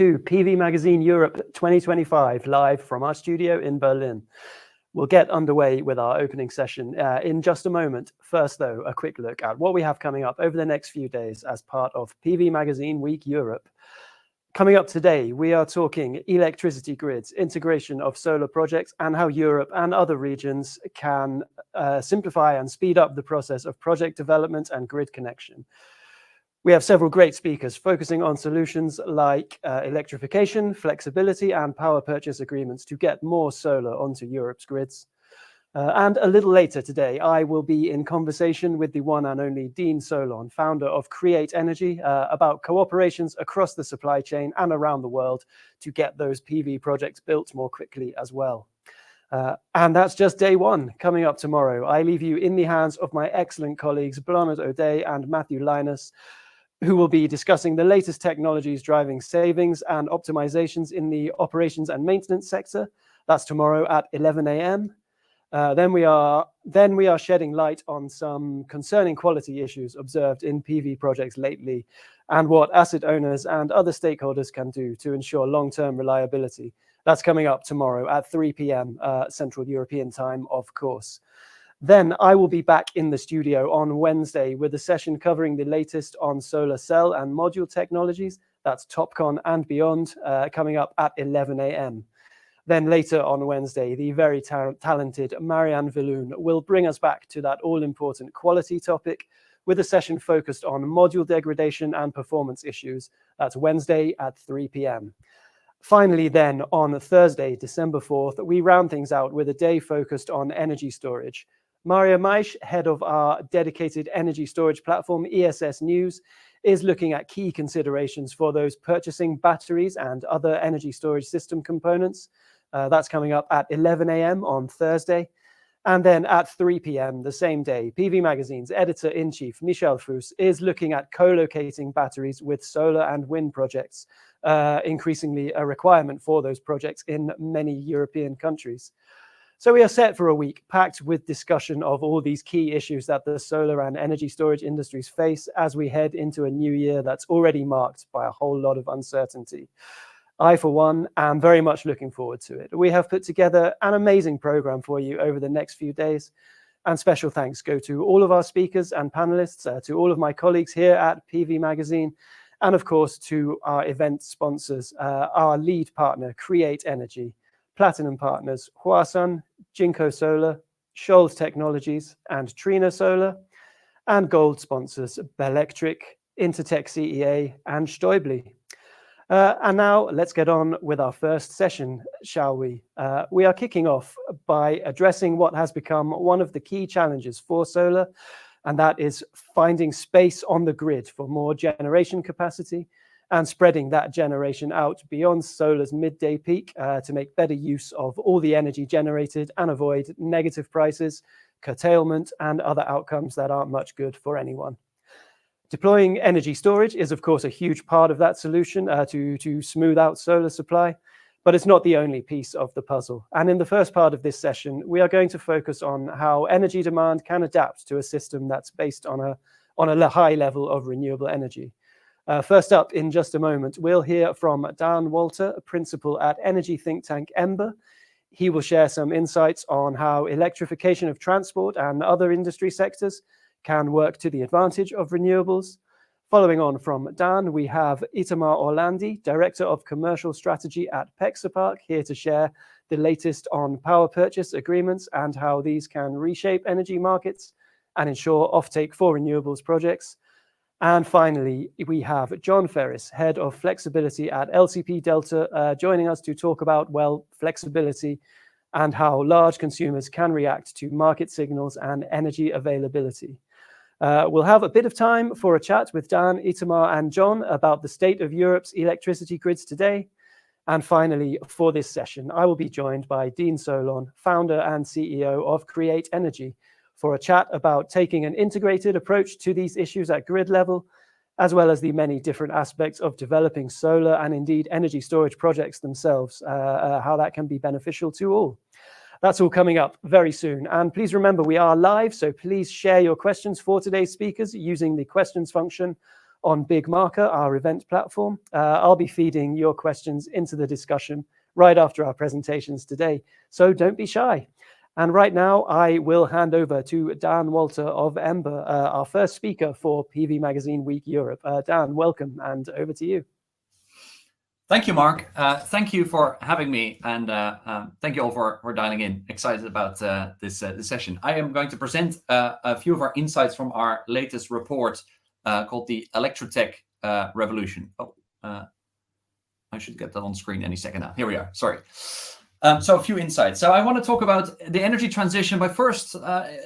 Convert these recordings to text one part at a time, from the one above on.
to PV Magazine Europe 2025, live from our studio in Berlin. We'll get underway with our opening session in just a moment. First, though, a quick look at what we have coming up over the next few days as part of PV Magazine Week Europe. Coming up today, we are talking electricity grids, integration of solar projects, and how Europe and other regions can simplify and speed up the process of project development and grid connection. We have several great speakers focusing on solutions like electrification, flexibility, and power purchase agreements to get more solar onto Europe's grids. And a little later today, I will be in conversation with the one and only Dean Solon, founder of Create Energy, about cooperations across the supply chain and around the world to get those PV projects built more quickly as well. And that's just day one. Coming up tomorrow, I leave you in the hands of my excellent colleagues, Bláthnaid O'Day and Matthew Linus, who will be discussing the latest technologies driving savings and optimizations in the operations and maintenance sector. That's tomorrow at 11 a.m. Then we are shedding light on some concerning quality issues observed in PV projects lately and what asset owners and other stakeholders can do to ensure long-term reliability. That's coming up tomorrow at 3 p.m. Central European time, of course. Then I will be back in the studio on Wednesday with a session covering the latest on solar cell and module technologies. That's TopCon and beyond, coming up at 11 a.m. Then later on Wednesday, the very talented Marianne Villoon will bring us back to that all-important quality topic with a session focused on module degradation and performance issues. That's Wednesday at 3 p.m. Finally, then on Thursday, December 4th, we round things out with a day focused on energy storage. Maria Maisch, head of our dedicated energy storage platform, ESS News, is looking at key considerations for those purchasing batteries and other energy storage system components. That's coming up at 11 a.m. on Thursday. And then at 3 p.m. the same day, PV Magazine's editor-in-chief, Michel Fuss, is looking at co-locating batteries with solar and wind projects, increasingly a requirement for those projects in many European countries. So we are set for a week packed with discussion of all these key issues that the solar and energy storage industries face as we head into a new year that's already marked by a whole lot of uncertainty. I, for one, am very much looking forward to it. We have put together an amazing program for you over the next few days. And special thanks go to all of our speakers and panelists, to all of my colleagues here at PV Magazine, and of course to our event sponsors, our lead partner, Create Energy, Platinum partners, Huasun, Jinko Solar, Scholes Technologies, and Trina Solar, and gold sponsors, Bellectric, Intertech CEA, and Stäubli. And now let's get on with our first session, shall we? We are kicking off by addressing what has become one of the key challenges for solar, and that is finding space on the grid for more generation capacity and spreading that generation out beyond solar's midday peak to make better use of all the energy generated and avoid negative prices, curtailment, and other outcomes that aren't much good for anyone. Deploying energy storage is, of course, a huge part of that solution to smooth out solar supply, but it's not the only piece of the puzzle. And in the first part of this session, we are going to focus on how energy demand can adapt to a system that's based on a high level of renewable energy. First up, in just a moment, we'll hear from Dan Walter, a principal at energy think tank Ember. He will share some insights on how electrification of transport and other industry sectors can work to the advantage of renewables. Following on from Dan, we have Itamar Orlandi, Director of Commercial Strategy at Pexapark, here to share the latest on power purchase agreements and how these can reshape energy markets and ensure offtake for renewables projects. And finally, we have John Ferris, Head of Flexibility at LCP Delta, joining us to talk about, well, flexibility and how large consumers can react to market signals and energy availability. We'll have a bit of time for a chat with Dan, Itamar, and John about the state of Europe's electricity grids today. And finally, for this session, I will be joined by Dean Solon, founder and CEO of Create Energy, for a chat about taking an integrated approach to these issues at grid level, as well as the many different aspects of developing solar and indeed energy storage projects themselves, how that can be beneficial to all. That's all coming up very soon. And please remember, we are live, so please share your questions for today's speakers using the questions function on Big Marker, our event platform. I'll be feeding your questions into the discussion right after our presentations today, so don't be shy. And right now, I will hand over to Dan Walter of Ember, our first speaker for PV Magazine Week Europe. Dan, welcome, and over to you. Thank you, Mark. Thank you for having me, and thank you all for dialing in. Excited about this session. I am going to present a few of our insights from our latest report called the Electrotech Revolution. I should get that on screen any second now. Here we are. Sorry. So a few insights. So I want to talk about the energy transition by first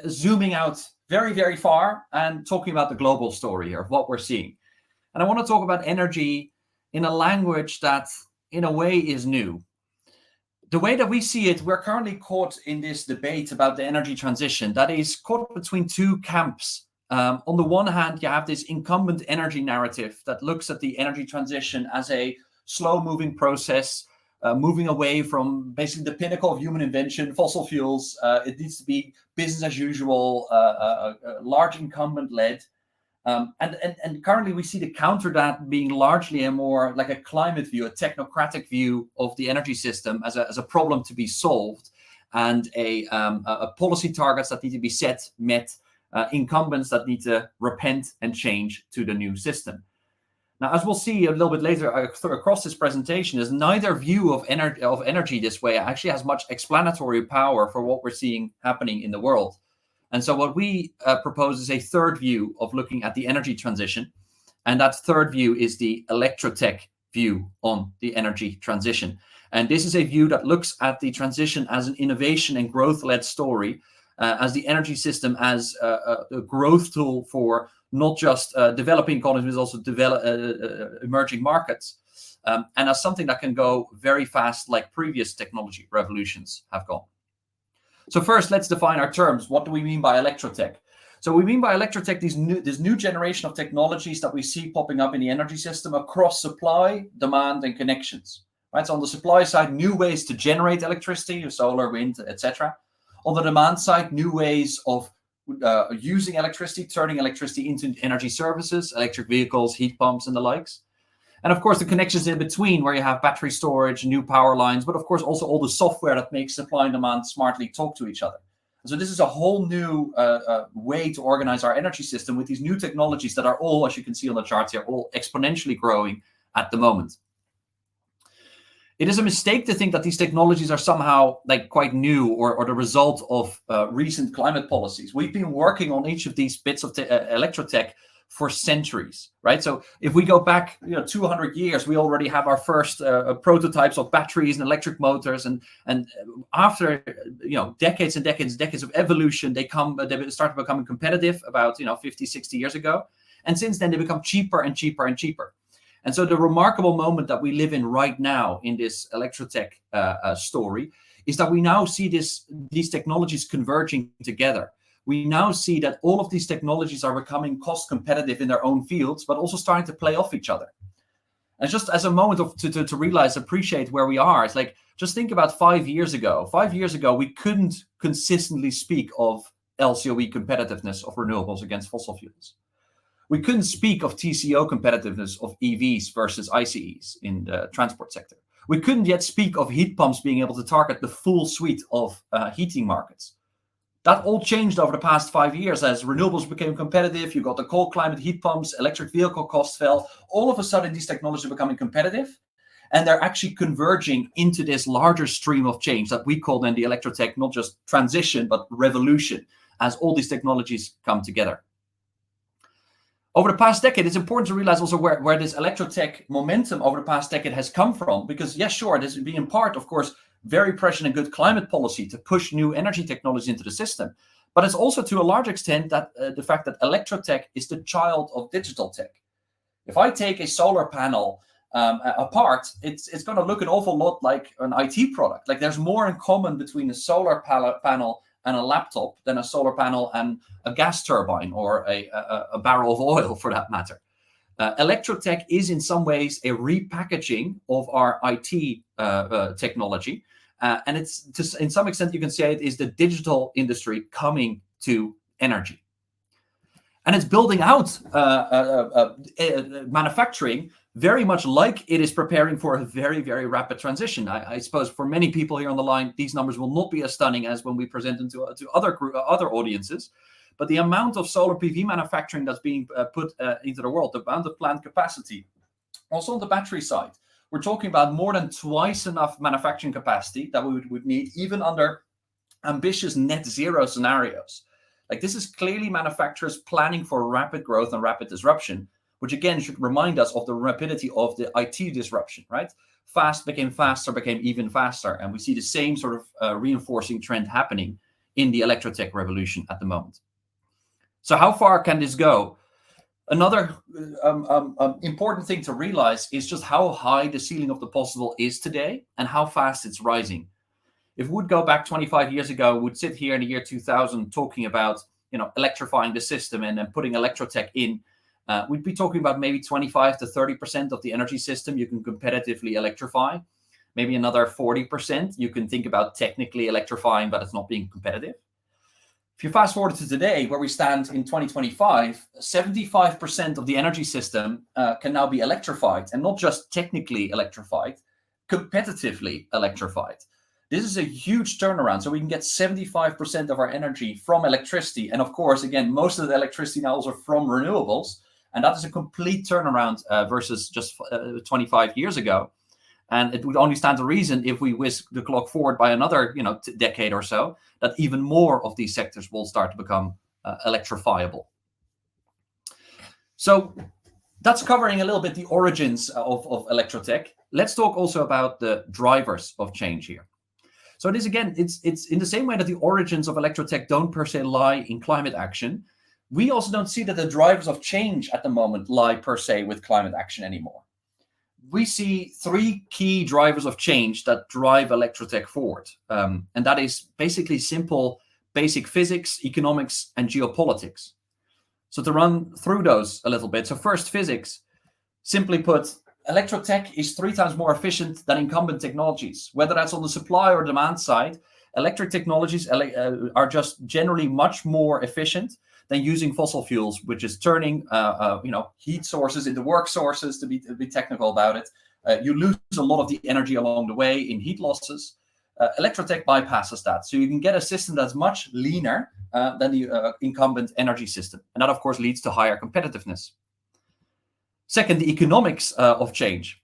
zooming out very, very far and talking about the global story here of what we're seeing. And I want to talk about energy in a language that, in a way, is new. The way that we see it, we're currently caught in this debate about the energy transition that is caught between two camps. On the one hand, you have this incumbent energy narrative that looks at the energy transition as a slow-moving process, moving away from basically the pinnacle of human invention, fossil fuels. It needs to be business as usual, large incumbent-led. And currently we see the counter that being largely a more like a climate view, a technocratic view of the energy system as a problem to be solved, and a policy targets that need to be set, met, incumbents that need to repent and change to the new system. Now, as we'll see a little bit later across this presentation, is neither view of energy this way actually has much explanatory power for what we're seeing happening in the world. And so what we propose is a third view of looking at the energy transition. And that third view is the Electrotech view on the energy transition. And this is a view that looks at the transition as an innovation and growth-led story, as the energy system as a growth tool for not just developing economies, but also emerging markets, and as something that can go very fast like previous technology revolutions have gone. So first, let's define our terms. What do we mean by Electrotech? So we mean by Electrotech this new generation of technologies that we see popping up in the energy system across supply, demand, and connections. Right? So on the supply side, new ways to generate electricity, solar, wind, etc. On the demand side, new ways of using electricity, turning electricity into energy services, electric vehicles, heat pumps, and the likes. And of course, the connections in between, where you have battery storage, new power lines, but of course also all the software that makes supply and demand smartly talk to each other. So this is a whole new way to organize our energy system with these new technologies that are all, as you can see on the charts here, all exponentially growing at the moment. It is a mistake to think that these technologies are somehow like quite new or the result of recent climate policies. We've been working on each of these bits of Electrotech for centuries, right? So if we go back 200 years, we already have our first prototypes of batteries and electric motors, and after decades and decades of evolution, they started becoming competitive about 50, 60 years ago, and since then they become cheaper and cheaper and cheaper. And so the remarkable moment that we live in right now in this Electrotech story is that we now see these technologies converging together. We now see that all of these technologies are becoming cost competitive in their own fields, but also starting to play off each other. And just as a moment to realize, appreciate where we are, it's like, just think about 5 years ago. 5 years ago, we couldn't consistently speak of LCOE competitiveness of renewables against fossil fuels. We couldn't speak of TCO competitiveness of EVs versus ICEs in the transport sector. We couldn't yet speak of heat pumps being able to target the full suite of heating markets. That all changed over the past 5 years as renewables became competitive. You got the cold climate heat pumps, electric vehicle costs fell. All of a sudden, these technologies are becoming competitive, and they're actually converging into this larger stream of change that we call then the Electrotech, not just transition, but revolution, as all these technologies come together. Over the past decade, it's important to realize also where this Electrotech momentum over the past decade has come from, because yes, sure, this has been in part, of course, very prescient and good climate policy to push new energy technology into the system. But it's also to a large extent that the fact that Electrotech is the child of digital tech. If I take a solar panel apart, it's going to look an awful lot like an IT product. Like there's more in common between a solar panel and a laptop than a solar panel and a gas turbine or a barrel of oil for that matter. Electrotech is in some ways a repackaging of our IT technology. And it's in some extent, you can say it is the digital industry coming to energy. And it's building out manufacturing very much like it is preparing for a very, very rapid transition. I suppose for many people here on the line, these numbers will not be as stunning as when we present them to other audiences. But the amount of solar PV manufacturing that's being put into the world, the amount of plant capacity, also on the battery side, we're talking about more than twice enough manufacturing capacity that we would need even under ambitious net zero scenarios. Like, this is clearly manufacturers planning for rapid growth and rapid disruption, which again should remind us of the rapidity of the IT disruption, right? Fast became faster, became even faster. And we see the same sort of reinforcing trend happening in the electrotech revolution at the moment. So how far can this go? Another important thing to realize is just how high the ceiling of the possible is today and how fast it's rising. If we would go back 25 years ago, we'd sit here in the year 2000 talking about, electrifying the system and then putting electrotech in. We'd be talking about maybe 25 to 30% of the energy system you can competitively electrify. Maybe another 40% you can think about technically electrifying, but it's not being competitive. If you fast forward to today, where we stand in 2025, 75% of the energy system can now be electrified, and not just technically electrified, competitively electrified. This is a huge turnaround. So we can get 75% of our energy from electricity. And of course, again, most of the electricity now is from renewables. And that is a complete turnaround versus just 25 years ago. And it would only stand to reason if we whisk the clock forward by another decade or so, that even more of these sectors will start to become electrifiable. So that's covering a little bit the origins of electrotech. Let's talk also about the drivers of change here. So this, again, it's in the same way that the origins of electrotech don't per se lie in climate action. We also don't see that the drivers of change at the moment lie per se with climate action anymore. We see three key drivers of change that drive electrotech forward. And that is basically simple, basic physics, economics, and geopolitics. So to run through those a little bit. So first, physics. Simply put, electrotech is 3 times more efficient than incumbent technologies. Whether that's on the supply or demand side, electric technologies are just generally much more efficient than using fossil fuels, which is turning heat sources into work sources, to be technical about it. You lose a lot of the energy along the way in heat losses. Electrotech bypasses that. So you can get a system that's much leaner than the incumbent energy system. And that, of course, leads to higher competitiveness. Second, the economics of change.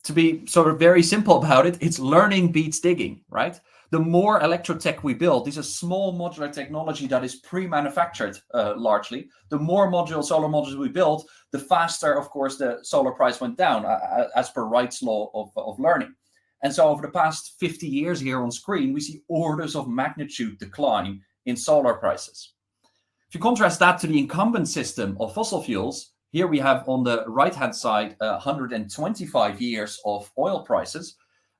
To be sort of very simple about it, it's learning beats digging, right? The more electrotech we build, this is small modular technology that is pre-manufactured largely. The more solar modules we build, the faster, of course, the solar price went down as per Wright's law of learning. And so over the past 50 years here on screen, we see orders of magnitude decline in solar prices. If you contrast that to the incumbent system of fossil fuels, here we have on the right-hand side 125 years of oil prices,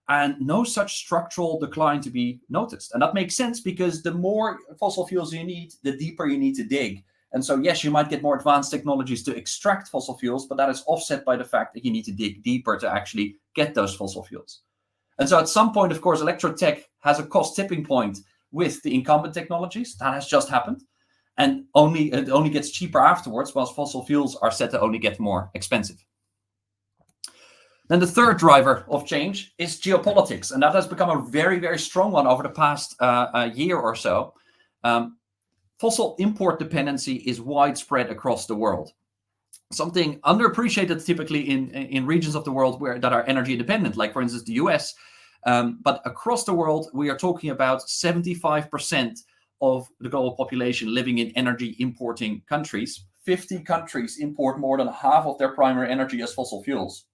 and no such structural decline to be noticed. And that makes sense because the more fossil fuels you need, the deeper you need to dig. And so, yes, you might get more advanced technologies to extract fossil fuels, but that is offset by the fact that you need to dig deeper to actually get those fossil fuels. And so at some point, of course, electrotech has a cost tipping point with the incumbent technologies. That has just happened. And it only gets cheaper afterwards, whilst fossil fuels are set to only get more expensive. Then the third driver of change is geopolitics, and that has become a very, very strong one over the past year or so. Fossil import dependency is widespread across the world. Something underappreciated typically in regions of the world that are energy independent, like for instance the US. But across the world, we are talking about 75% of the global population living in energy importing countries. 50 countries import more than half of their primary energy as fossil fuels.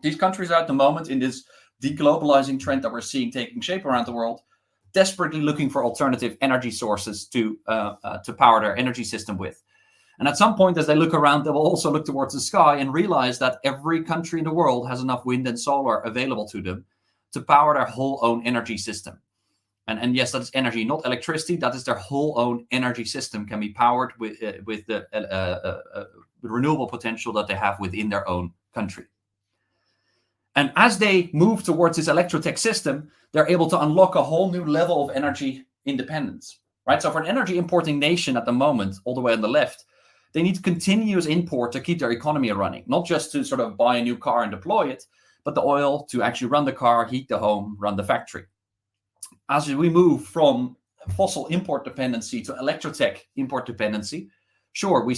These countries are at the moment in this deglobalizing trend that we're seeing taking shape around the world, desperately looking for alternative energy sources to power their energy system with. And at some point, as they look around, they will also look towards the sky and realize that every country in the world has enough wind and solar available to them to power their whole own energy system. And yes, that is energy, not electricity. That is their whole own energy system can be powered with the renewable potential that they have within their own country. And as they move towards this electrotech system, they're able to unlock a whole new level of energy independence, right? So for an energy importing nation at the moment, all the way on the left, They need continuous import to keep their economy running, not just to sort of buy a new car and deploy it, but the oil to actually run the car, heat the home, run the factory. As we move from fossil import dependency to electrotech import dependency, sure, we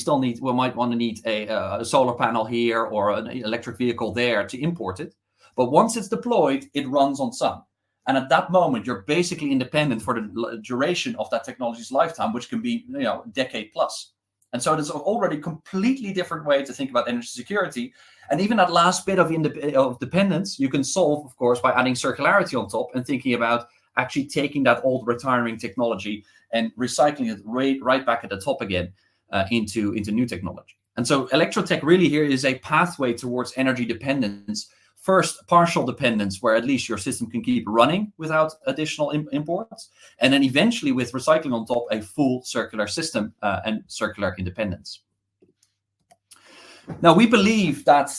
might want to need a solar panel here or an electric vehicle there to import it. But once it's deployed, it runs on sun. And at that moment, you're basically independent for the duration of that technology's lifetime, which can be, a decade plus. And so there's already a completely different way to think about energy security. And even that last bit of dependence, you can solve, of course, by adding circularity on top and thinking about actually taking that old retiring technology and recycling it right back at the top again into new technology. And so electrotech really here is a pathway towards energy dependence. First, partial dependence, where at least your system can keep running without additional imports. And then eventually with recycling on top, a full circular system and circular independence. Now, we believe that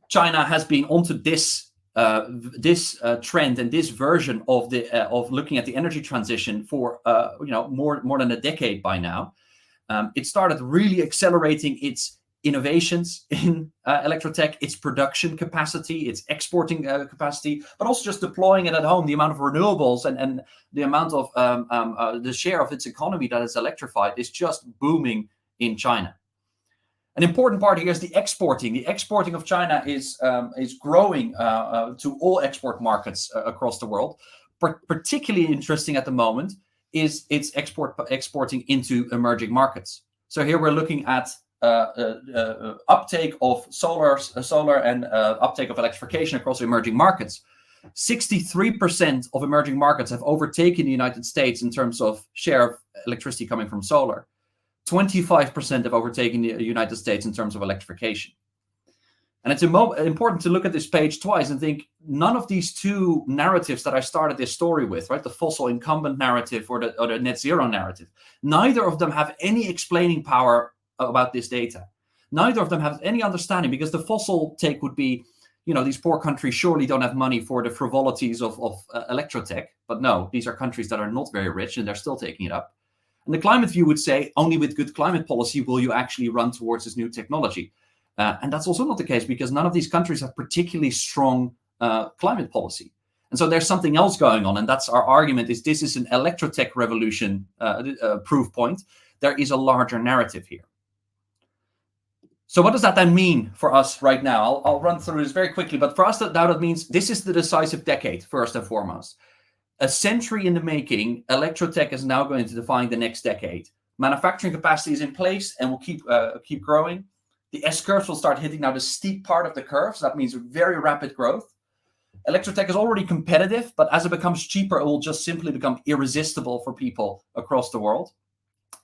China has been onto this trend and this version of looking at the energy transition for more than a decade by now. It started really accelerating its innovations in electrotech, its production capacity, its exporting capacity, but also just deploying it at home. The amount of renewables and the amount of the share of its economy that is electrified is just booming in China. An important part here is the exporting. The exporting of China is growing to all export markets across the world. Particularly interesting at the moment is its exporting into emerging markets. So here we're looking at uptake of solar and uptake of electrification across emerging markets. 63% of emerging markets have overtaken the United States in terms of share of electricity coming from solar. 25% have overtaken the United States in terms of electrification. And it's important to look at this page twice and think none of these two narratives that I started this story with, right, the fossil incumbent narrative or the net zero narrative, neither of them have any explaining power about this data. Neither of them have any understanding, because the fossil take would be, these poor countries surely don't have money for the frivolities of electrotech. But no, these are countries that are not very rich and they're still taking it up. And the climate view would say only with good climate policy will you actually run towards this new technology. And that's also not the case, because none of these countries have particularly strong climate policy. And so there's something else going on. And that's our argument, is this is an electrotech revolution proof point. There is a larger narrative here. So what does that then mean for us right now? I'll run through this very quickly. But for us, that means this is the decisive decade, first and foremost. A century in the making, electrotech is now going to define the next decade. Manufacturing capacity is in place and will keep growing. The S-curves will start hitting now the steep part of the curve. So that means very rapid growth. Electrotech is already competitive, but as it becomes cheaper, it will just simply become irresistible for people across the world.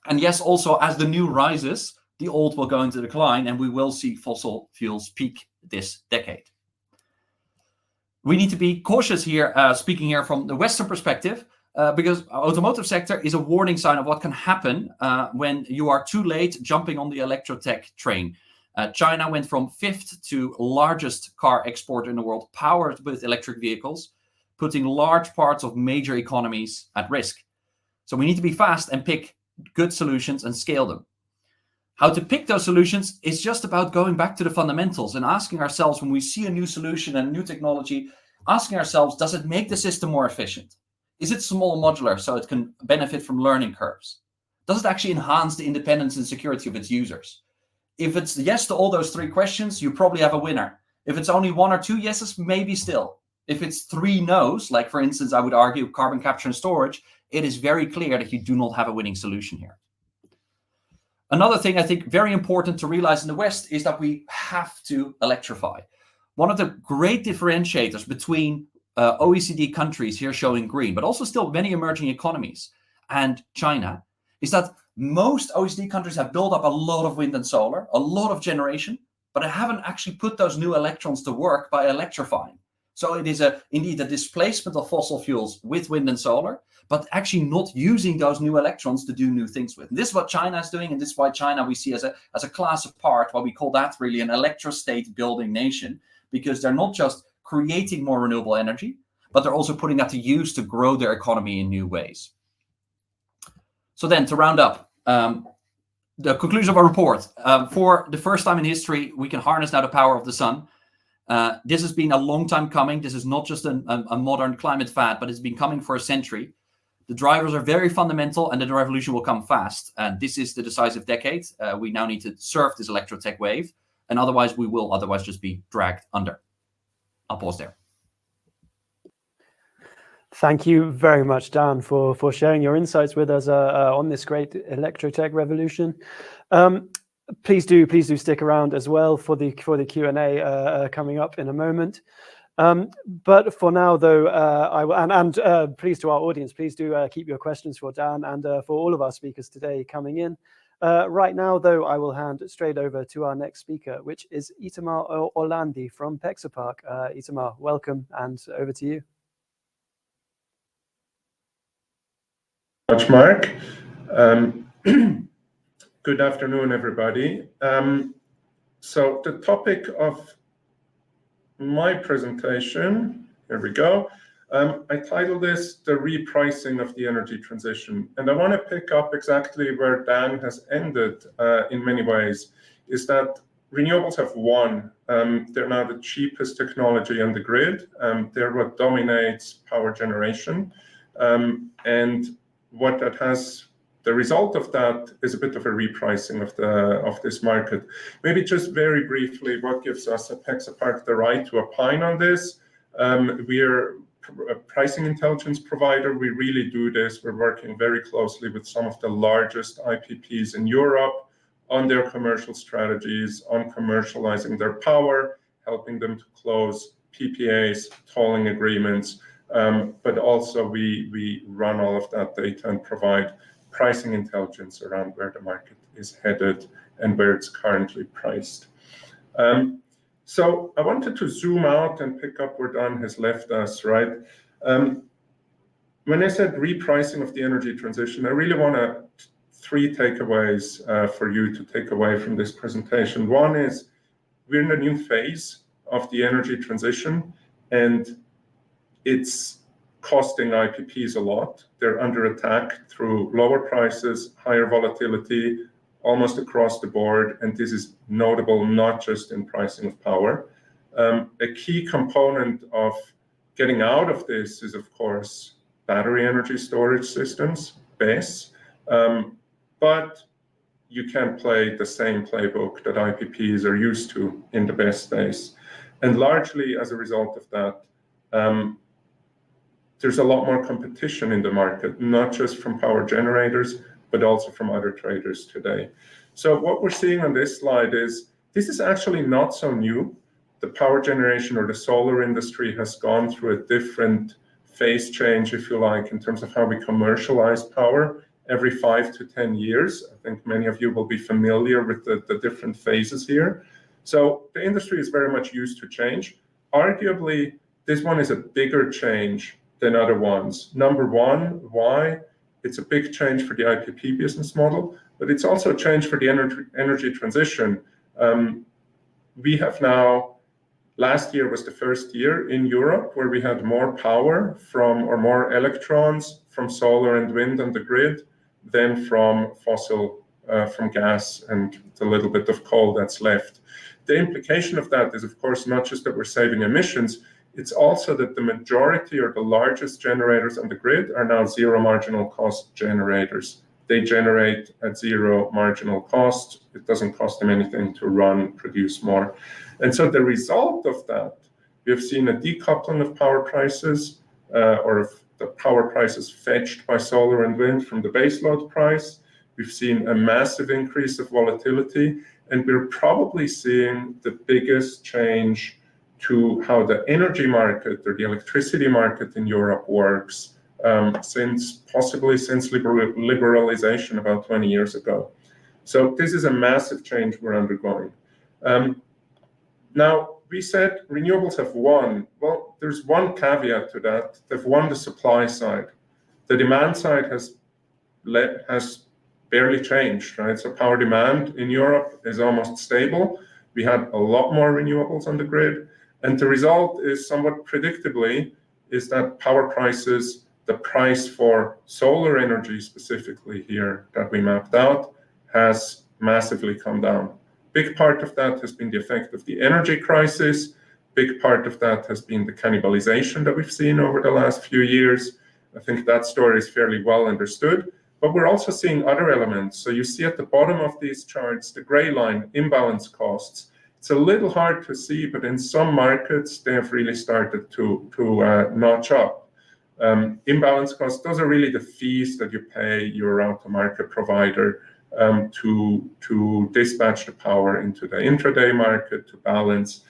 And yes, also as the new rises, the old will go into decline, and we will see fossil fuels peak this decade. We need to be cautious here, speaking here from the Western perspective, because our automotive sector is a warning sign of what can happen when you are too late jumping on the electrotech train. China went from 5th to largest car exporter in the world, powered with electric vehicles, putting large parts of major economies at risk. So we need to be fast and pick good solutions and scale them. How to pick those solutions is just about going back to the fundamentals and asking ourselves, when we see a new solution and a new technology, asking ourselves, does it make the system more efficient? Is it small modular so it can benefit from learning curves? Does it actually enhance the independence and security of its users? If it's yes to all those three questions, you probably have a winner. If it's only one or two yeses, maybe still. If it's three no's, like for instance, I would argue carbon capture and storage, it is very clear that you do not have a winning solution here. Another thing I think very important to realize in the West is that we have to electrify. One of the great differentiators between OECD countries, here showing green, but also still many emerging economies, and China, is that most OECD countries have built up a lot of wind and solar, a lot of generation, but they haven't actually put those new electrons to work by electrifying. So it is indeed a displacement of fossil fuels with wind and solar, but actually not using those new electrons to do new things with. And this is what China is doing, and this is why China we see as a class apart, why we call that really an electrostate building nation, because they're not just creating more renewable energy, but they're also putting that to use to grow their economy in new ways. So then to round up, the conclusion of our report. For the first time in history, we can harness now the power of the sun. This has been a long time coming. This is not just a modern climate fad, but it's been coming for a century. The drivers are very fundamental, and the revolution will come fast. And this is the decisive decade. We now need to surf this electrotech wave, and otherwise we will just be dragged under. I'll pause there. Thank you very much, Dan, for sharing your insights with us on this great electrotech revolution. Please do stick around as well for the Q&A coming up in a moment. But for now, though, please to our audience, please do keep your questions for Dan and for all of our speakers today coming in. Right now, though, I will hand straight over to our next speaker, which is Itamar Orlandi from Pexapark. Itamar, welcome, and over to you. Much, Mark. Good afternoon, everybody. So the topic of my presentation, here we go. I titled this The Repricing of the Energy Transition. And I want to pick up exactly where Dan has ended in many ways, is that renewables have won. They're now the cheapest technology on the grid. They're what dominates power generation. And what that has, the result of that is a bit of a repricing of this market. Maybe just very briefly, what gives us at Pexapark the right to opine on this? We're a pricing intelligence provider. We really do this. We're working very closely with some of the largest IPPs in Europe on their commercial strategies, on commercializing their power, helping them to close PPAs, tolling agreements. But also we run all of that data and provide pricing intelligence around where the market is headed and where it's currently priced. So I wanted to zoom out and pick up where Dan has left us, right? When I said repricing of the energy transition, I really want three takeaways for you to take away from this presentation. One is we're in a new phase of the energy transition, and it's costing IPPs a lot. They're under attack through lower prices, higher volatility, almost across the board. And this is notable not just in pricing of power. A key component of getting out of this is, of course, battery energy storage systems, BESS. But you can play the same playbook that IPPs are used to in the BESS space. And largely as a result of that, there's a lot more competition in the market, not just from power generators, but also from other traders today. So what we're seeing on this slide is, this is actually not so new. The power generation or the solar industry has gone through a different phase change, if you like, in terms of how we commercialize power every 5 to 10 years. I think many of you will be familiar with the different phases here. So the industry is very much used to change. Arguably, this one is a bigger change than other ones. Number one, why? It's a big change for the IPP business model, but it's also a change for the energy transition. We have now, last year was the first year in Europe where we had more power from, or more electrons from solar and wind on the grid than from fossil, from gas and the little bit of coal that's left. The implication of that is, of course, not just that we're saving emissions, it's also that the majority or the largest generators on the grid are now zero marginal cost generators. They generate at zero marginal cost. It doesn't cost them anything to run, produce more. And so the result of that, we have seen a decoupling of power prices, or of the power prices fetched by solar and wind from the baseload price. We've seen a massive increase of volatility, and we're probably seeing the biggest change to how the energy market or the electricity market in Europe works since liberalization about 20 years ago. So this is a massive change we're undergoing. Now, we said renewables have won. Well, there's one caveat to that. They've won the supply side. The demand side has barely changed, right? So power demand in Europe is almost stable. We had a lot more renewables on the grid. And the result is somewhat predictably is that power prices, the price for solar energy specifically here that we mapped out, has massively come down. Big part of that has been the effect of the energy crisis. Big part of that has been the cannibalization that we've seen over the last few years. I think that story is fairly well understood. But we're also seeing other elements. So you see at the bottom of these charts, the gray line, imbalance costs. It's a little hard to see, but in some markets, they have really started to notch up. Imbalance costs, those are really the fees that you pay your route to market provider to dispatch the power into the intraday market to balance.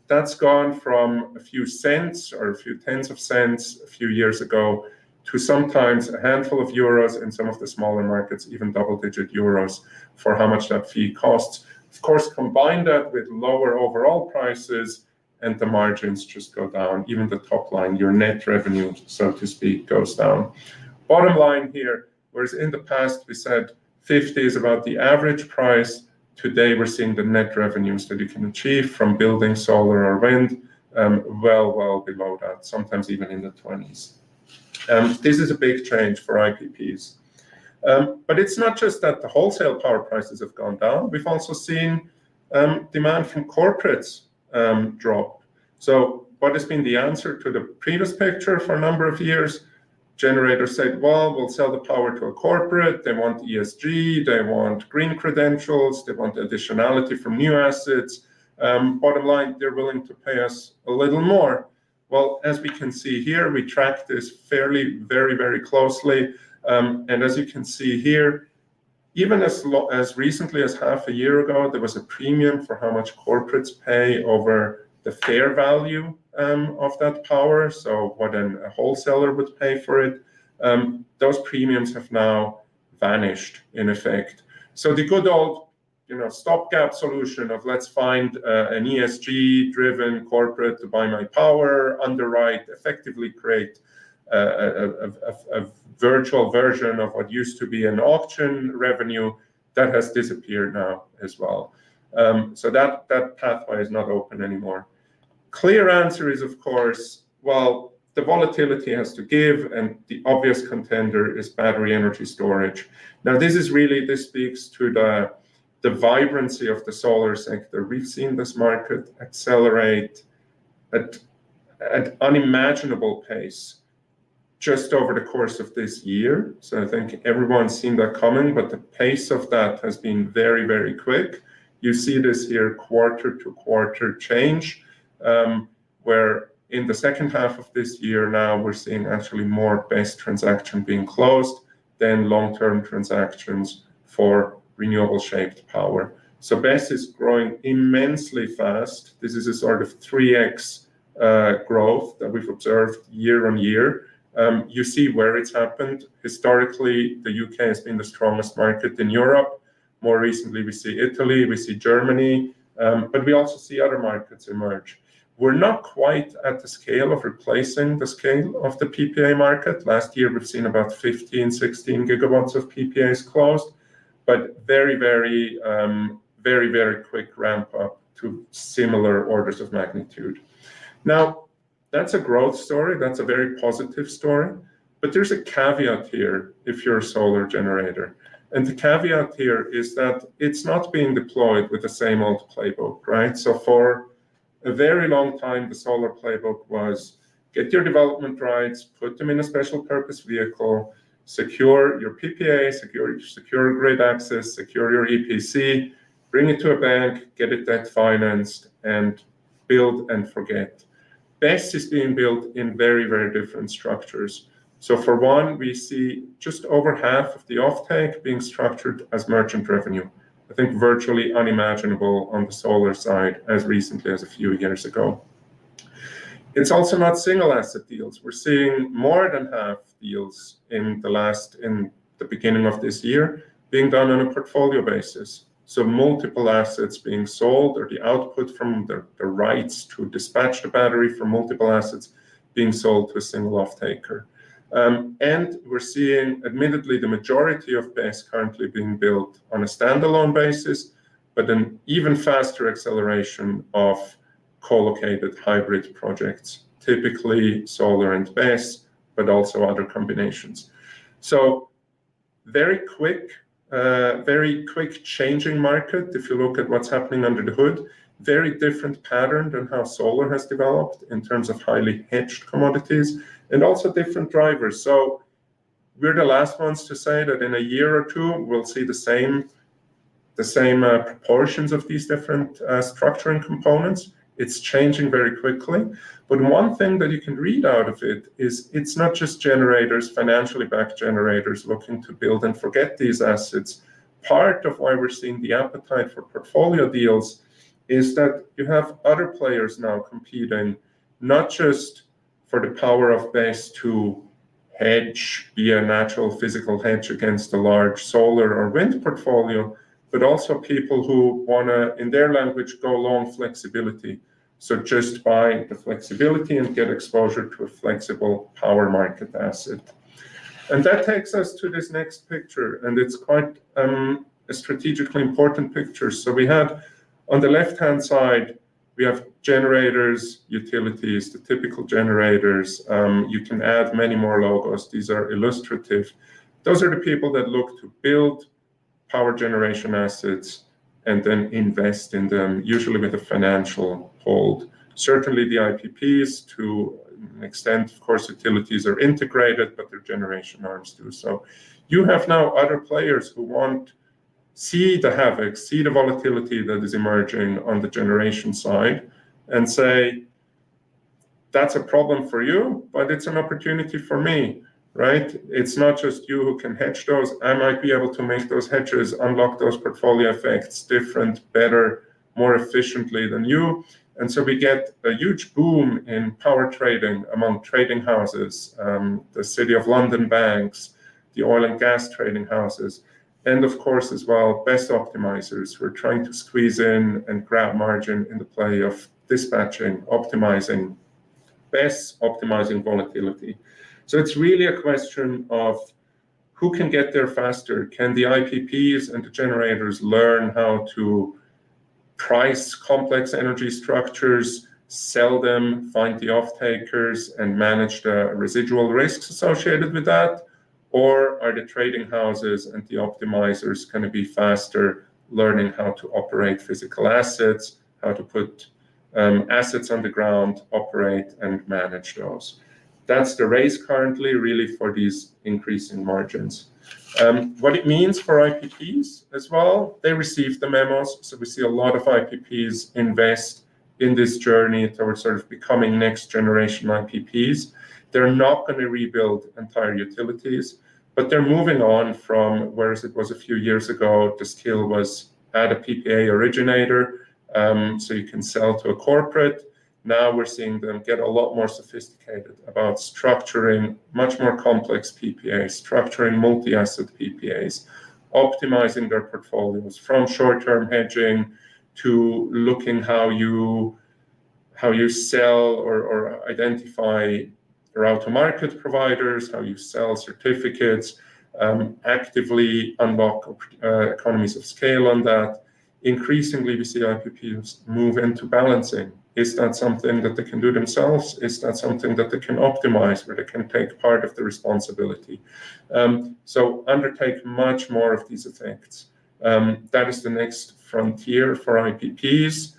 That's gone from a few cents or a few tens of cents a few years ago to sometimes a handful of euros in some of the smaller markets, even double-digit euros for how much that fee costs. Of course, combine that with lower overall prices and the margins just go down. Even the top line, your net revenue, so to speak, goes down. Bottom line here, whereas in the past we said 50 is about the average price, today we're seeing the net revenues that you can achieve from building solar or wind well below that, sometimes even in the 20s. This is a big change for IPPs. But it's not just that the wholesale power prices have gone down. We've also seen demand from corporates drop. So what has been the answer to the previous picture for a number of years? Generators said, well, we'll sell the power to a corporate. They want ESG, they want green credentials, they want additionality from new assets. Bottom line, they're willing to pay us a little more. Well, as we can see here, we track this very closely. And as you can see here, even as recently as half a year ago, there was a premium for how much corporates pay over the fair value of that power. So what a wholesaler would pay for it. Those premiums have now vanished in effect. So the good old stopgap solution of let's find an ESG-driven corporate to buy my power, underwrite, effectively create a virtual version of what used to be an auction revenue, that has disappeared now as well. So that pathway is not open anymore. Clear answer is, of course, well, the volatility has to give, and the obvious contender is battery energy storage. Now, this speaks to the vibrancy of the solar sector. We've seen this market accelerate at unimaginable pace just over the course of this year. So I think everyone's seen that coming, but the pace of that has been very quick. You see this here quarter to quarter change, where in the second half of this year now we're seeing actually more BESS transaction being closed than long-term transactions for renewable shaped power. So BESS is growing immensely fast. This is a sort of 3x growth that we've observed year on year. You see where it's happened. Historically, the UK has been the strongest market in Europe. More recently, we see Italy, we see Germany, but we also see other markets emerge. We're not quite at the scale of replacing the scale of the PPA market. Last year, we've seen about 15, 16 gigawatts of PPAs closed, but very quick ramp up to similar orders of magnitude. Now, that's a growth story. That's a very positive story. But there's a caveat here if you're a solar generator. And the caveat here is that it's not being deployed with the same old playbook, right? So for a very long time, the solar playbook was get your development rights, put them in a special purpose vehicle, secure your PPA, secure grid access, secure your EPC, bring it to a bank, get it debt financed, and build and forget. BESS is being built in very different structures. So for one, we see just over half of the offtake being structured as merchant revenue. I think virtually unimaginable on the solar side as recently as a few years ago. It's also not single asset deals. We're seeing more than half deals in the beginning of this year being done on a portfolio basis. So multiple assets being sold, or the output from the rights to dispatch the battery from multiple assets being sold to a single off-taker. And we're seeing, admittedly, the majority of BESS currently being built on a standalone basis, but an even faster acceleration of co-located hybrid projects, typically solar and BESS, but also other combinations. So very quick very quick changing market. If you look at what's happening under the hood, very different pattern than how solar has developed in terms of highly hedged commodities, and also different drivers. So we're the last ones to say that in a year or two we'll see the same proportions of these different structuring components. It's changing very quickly. But one thing that you can read out of it is it's not just generators, financially backed generators looking to build and forget these assets. Part of why we're seeing the appetite for portfolio deals is that you have other players now competing, not just for the power of BESS to hedge, be a natural physical hedge against a large solar or wind portfolio, but also people who want to, in their language, go long flexibility. So just buy the flexibility and get exposure to a flexible power market asset. And that takes us to this next picture, and it's quite a strategically important picture. So we had, on the left-hand side, we have generators, utilities, the typical generators. You can add many more logos. These are illustrative. Those are the people that look to build power generation assets and then invest in them, usually with a financial hold. Certainly the IPPs, to an extent, of course, utilities are integrated, but their generation arms do. So you have now other players who see the havoc, see the volatility that is emerging on the generation side, and say, that's a problem for you, but it's an opportunity for me. Right? It's not just you who can hedge those. I might be able to make those hedges, unlock those portfolio effects different, better, more efficiently than you. And so we get a huge boom in power trading among trading houses, the City of London banks, the oil and gas trading houses, and of course as well, BESS optimizers who are trying to squeeze in and grab margin in the play of dispatching, optimizing BESS, optimizing volatility. So it's really a question of who can get there faster. Can the IPPs and the generators learn how to price complex energy structures, sell them, find the off-takers, and manage the residual risks associated with that? Or are the trading houses and the optimizers going to be faster, learning how to operate physical assets, how to put assets on the ground, operate and manage those? That's the race currently, really, for these increasing margins. What it means for IPPs as well, they receive the memos. So we see a lot of IPPs invest in this journey towards sort of becoming next generation IPPs. They're not going to rebuild entire utilities, but they're moving on from, whereas it was a few years ago, the skill was add a PPA originator, so you can sell to a corporate. Now we're seeing them get a lot more sophisticated about structuring much more complex PPAs, structuring multi-asset PPAs, optimizing their portfolios from short-term hedging to looking how you sell or identify route-to-market providers, how you sell certificates, actively unlock economies of scale on that. Increasingly, we see IPPs move into balancing. Is that something that they can do themselves? Is that something that they can optimize, where they can take part of the responsibility? So undertake much more of these effects. That is the next frontier for IPPs.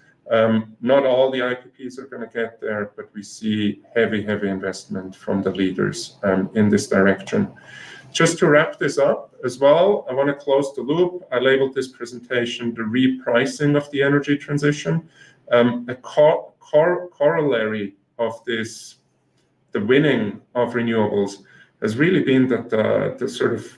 Not all the IPPs are going to get there, but we see heavy investment from the leaders in this direction. Just to wrap this up as well, I want to close the loop. I labeled this presentation the repricing of the energy transition. A corollary of this, the winning of renewables, has really been that the sort of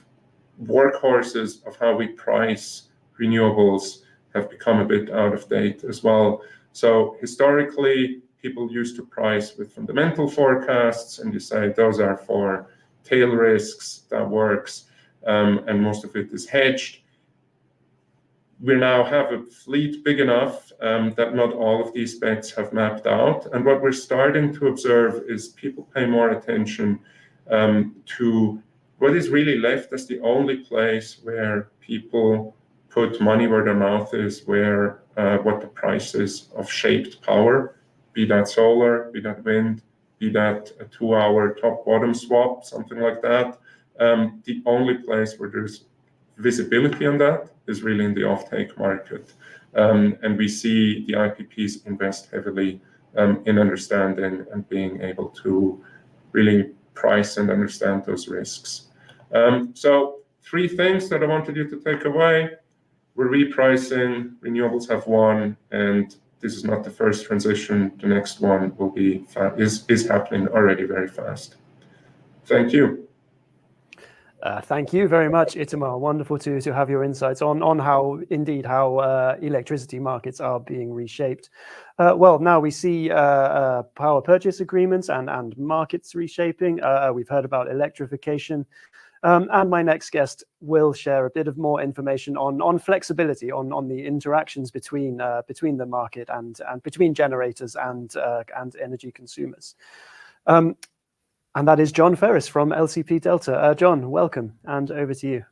workhorses of how we price renewables have become a bit out of date as well. So historically, people used to price with fundamental forecasts, and you say those are for tail risks, that works, and most of it is hedged. We now have a fleet big enough that not all of these bets have mapped out. And what we're starting to observe is people pay more attention to what is really left as the only place where people put money where their mouth is, where what the price is of shaped power, be that solar, be that wind, be that a 2-hour top-bottom swap, something like that. The only place where there's visibility on that is really in the offtake market. And we see the IPPs invest heavily in understanding and being able to really price and understand those risks. So 3 things that I wanted you to take away. We're repricing, renewables have won, and this is not the first transition. The next one will be is happening already very fast. Thank you. Thank you very much, Itamar. Wonderful to have your insights on how electricity markets are being reshaped. Well, now we see power purchase agreements and markets reshaping. We've heard about electrification. And my next guest will share a bit of more information on flexibility, on the interactions between the market and between generators and energy consumers. And that is John Ferris from LCP Delta. John, welcome, and over to you.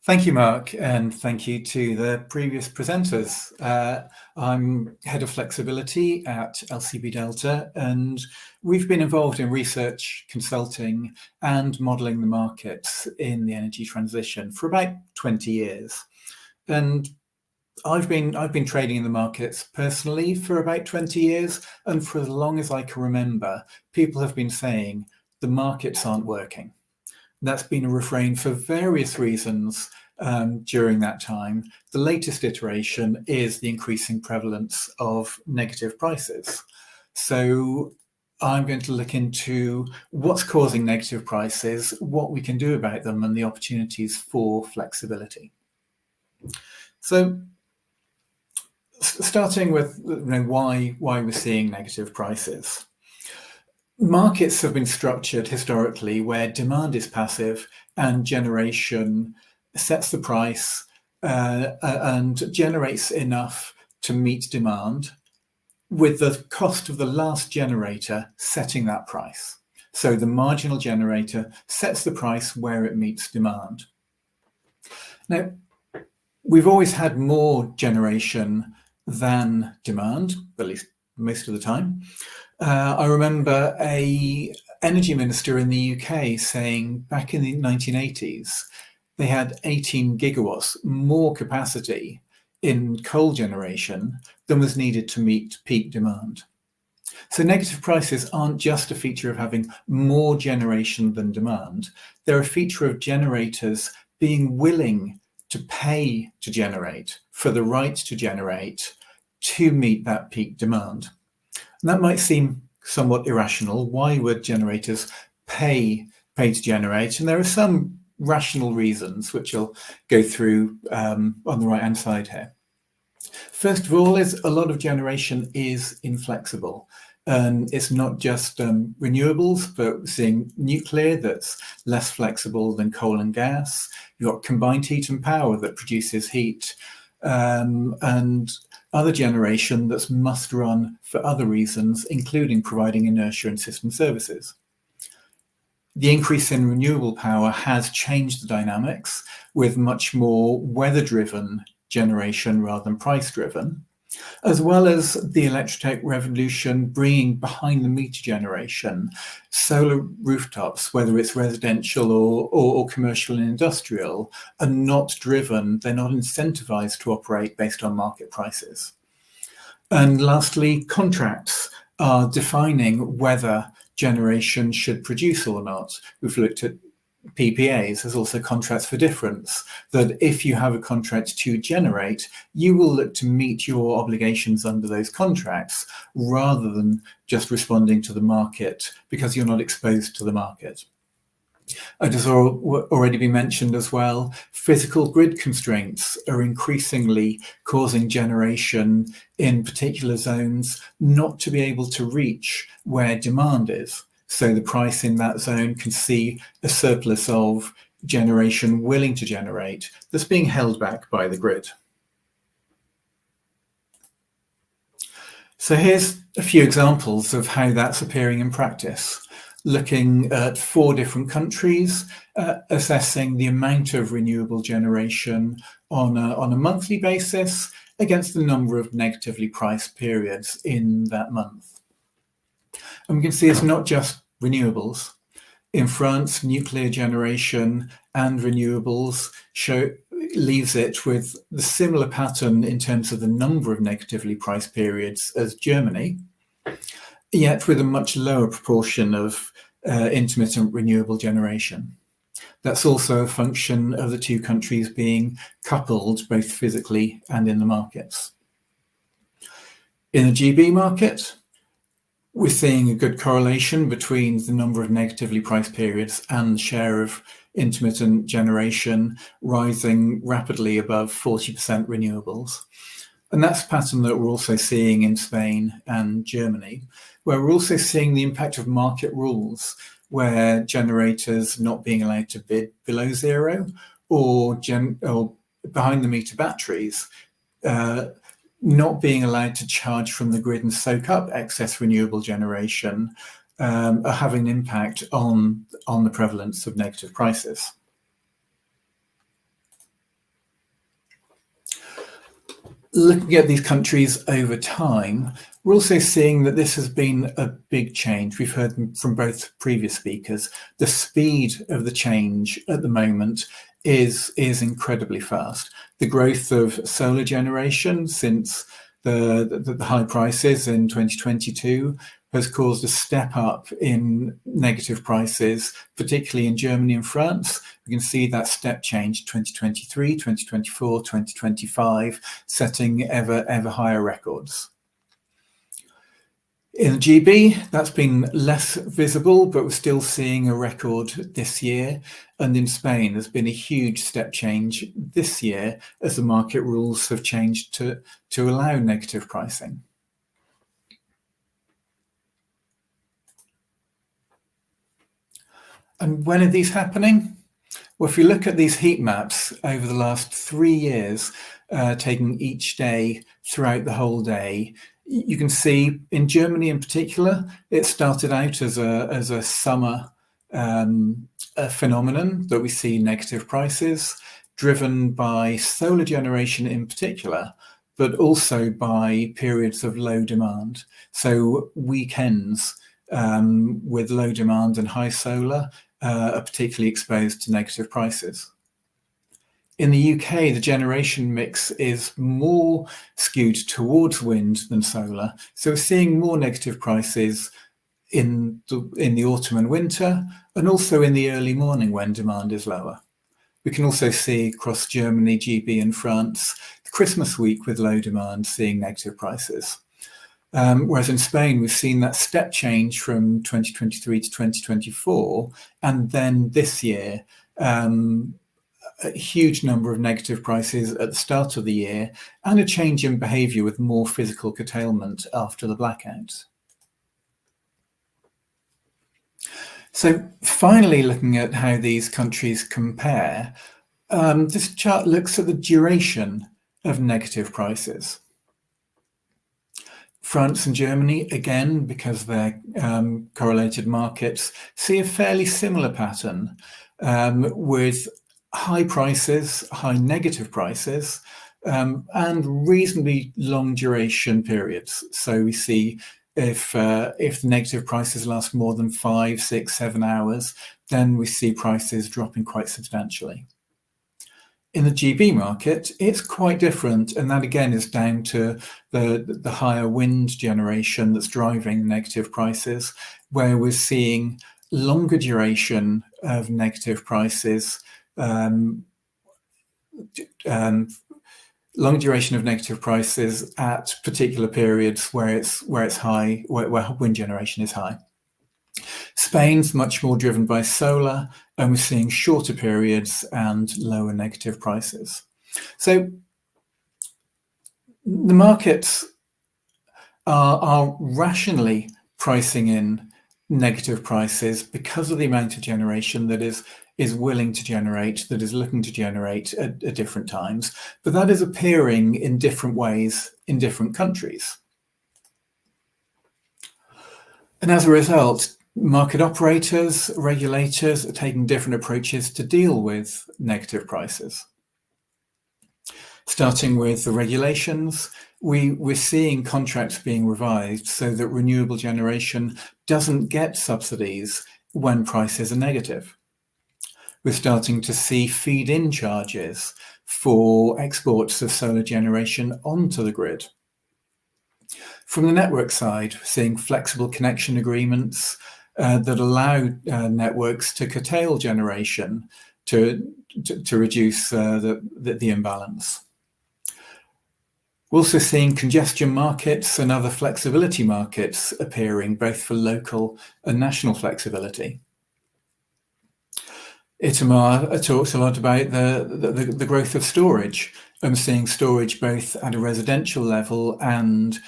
Thank you, Mark, and thank you to the previous presenters. I'm Head of Flexibility at LCP Delta, and we've been involved in research, consulting, and modelling the markets in the energy transition for about 20 years. And I've been trading in the markets personally for about 20 years, and for as long as I can remember, people have been saying the markets aren't working. That's been a refrain for various reasons during that time. The latest iteration is the increasing prevalence of negative prices. So I'm going to look into what's causing negative prices, what we can do about them, and the opportunities for flexibility. So starting with why we're seeing negative prices. Markets have been structured historically where demand is passive and generation sets the price and generates enough to meet demand, with the cost of the last generator setting that price. So the marginal generator sets the price where it meets demand. Now, we've always had more generation than demand, at least most of the time. I remember an energy minister in the UK saying back in the 1980s, they had 18 gigawatts more capacity in coal generation than was needed to meet peak demand. So negative prices aren't just a feature of having more generation than demand. They're a feature of generators being willing to pay to generate, for the right to generate, to meet that peak demand. And that might seem somewhat irrational. Why would generators pay to generate? And there are some rational reasons, which I'll go through on the right-hand side here. First of all, is a lot of generation is inflexible. And it's not just renewables, but we're seeing nuclear that's less flexible than coal and gas. You've got combined heat and power that produces heat, and other generation that's must run for other reasons, including providing inertia and system services. The increase in renewable power has changed the dynamics with much more weather-driven generation rather than price-driven, as well as the electrotech revolution bringing behind the meter generation, solar rooftops, whether it's residential or commercial and industrial, are not driven, they're not incentivized to operate based on market prices. And lastly, contracts are defining whether generation should produce or not. We've looked at PPAs. There's also contracts for difference, that if you have a contract to generate, you will look to meet your obligations under those contracts rather than just responding to the market because you're not exposed to the market. As has already been mentioned as well, physical grid constraints are increasingly causing generation in particular zones not to be able to reach where demand is. So the price in that zone can see a surplus of generation willing to generate that's being held back by the grid. So here's a few examples of how that's appearing in practice. Looking at 4 different countries, assessing the amount of renewable generation on a monthly basis against the number of negatively priced periods in that month. And we can see it's not just renewables. In France, nuclear generation and renewables leaves it with the similar pattern in terms of the number of negatively priced periods as Germany, yet with a much lower proportion of intermittent renewable generation. That's also a function of the two countries being coupled both physically and in the markets. In the GB market, we're seeing a good correlation between the number of negatively priced periods and the share of intermittent generation rising rapidly above 40% renewables. And that's a pattern that we're also seeing in Spain and Germany, where we're also seeing the impact of market rules, where generators not being allowed to bid below zero, or behind the meter batteries not being allowed to charge from the grid and soak up excess renewable generation are having an impact on the prevalence of negative prices. Looking at these countries over time, we're also seeing that this has been a big change. We've heard from both previous speakers, the speed of the change at the moment is incredibly fast. The growth of solar generation since the high prices in 2022 has caused a step up in negative prices, particularly in Germany and France. We can see that step change 2023, 2024, 2025, setting ever higher records. In the GB, that's been less visible, but we're still seeing a record this year. And in Spain, there's been a huge step change this year as the market rules have changed to allow negative pricing. And when are these happening? Well, if you look at these heat maps over the last 3 years, taking each day throughout the whole day, you can see in Germany in particular, it started out as a summer phenomenon that we see negative prices driven by solar generation in particular, but also by periods of low demand. So weekends with low demand and high solar are particularly exposed to negative prices. In the UK, the generation mix is more skewed towards wind than solar. So we're seeing more negative prices in the autumn and winter, and also in the early morning when demand is lower. We can also see across Germany, GB and France, the Christmas week with low demand seeing negative prices. Whereas in Spain, we've seen that step change from 2023 to 2024, and then this year, a huge number of negative prices at the start of the year, and a change in behaviour with more physical curtailment after the blackouts. So finally, looking at how these countries compare, this chart looks at the duration of negative prices. France and Germany, again, because they're correlated markets, see a fairly similar pattern with high prices, high negative prices, and reasonably long duration periods. So we see if the negative prices last more than 5, 6, 7 hours, then we see prices dropping quite substantially. In the GB market, it's quite different, and that again is down to the higher wind generation that's driving negative prices, where we're seeing longer duration of negative prices, long duration of negative prices at particular periods where it's high, where wind generation is high. Spain's much more driven by solar, and we're seeing shorter periods and lower negative prices. So the markets are rationally pricing in negative prices because of the amount of generation that is willing to generate, that is looking to generate at different times, but that is appearing in different ways in different countries. And as a result, market operators, regulators are taking different approaches to deal with negative prices. Starting with the regulations, we're seeing contracts being revised so that renewable generation doesn't get subsidies when prices are negative. We're starting to see feed-in charges for exports of solar generation onto the grid. From the network side, we're seeing flexible connection agreements that allow networks to curtail generation to reduce the imbalance. We're also seeing congestion markets and other flexibility markets appearing, both for local and national flexibility. Itamar talks a lot about the growth of storage. I'm seeing storage both at a residential level and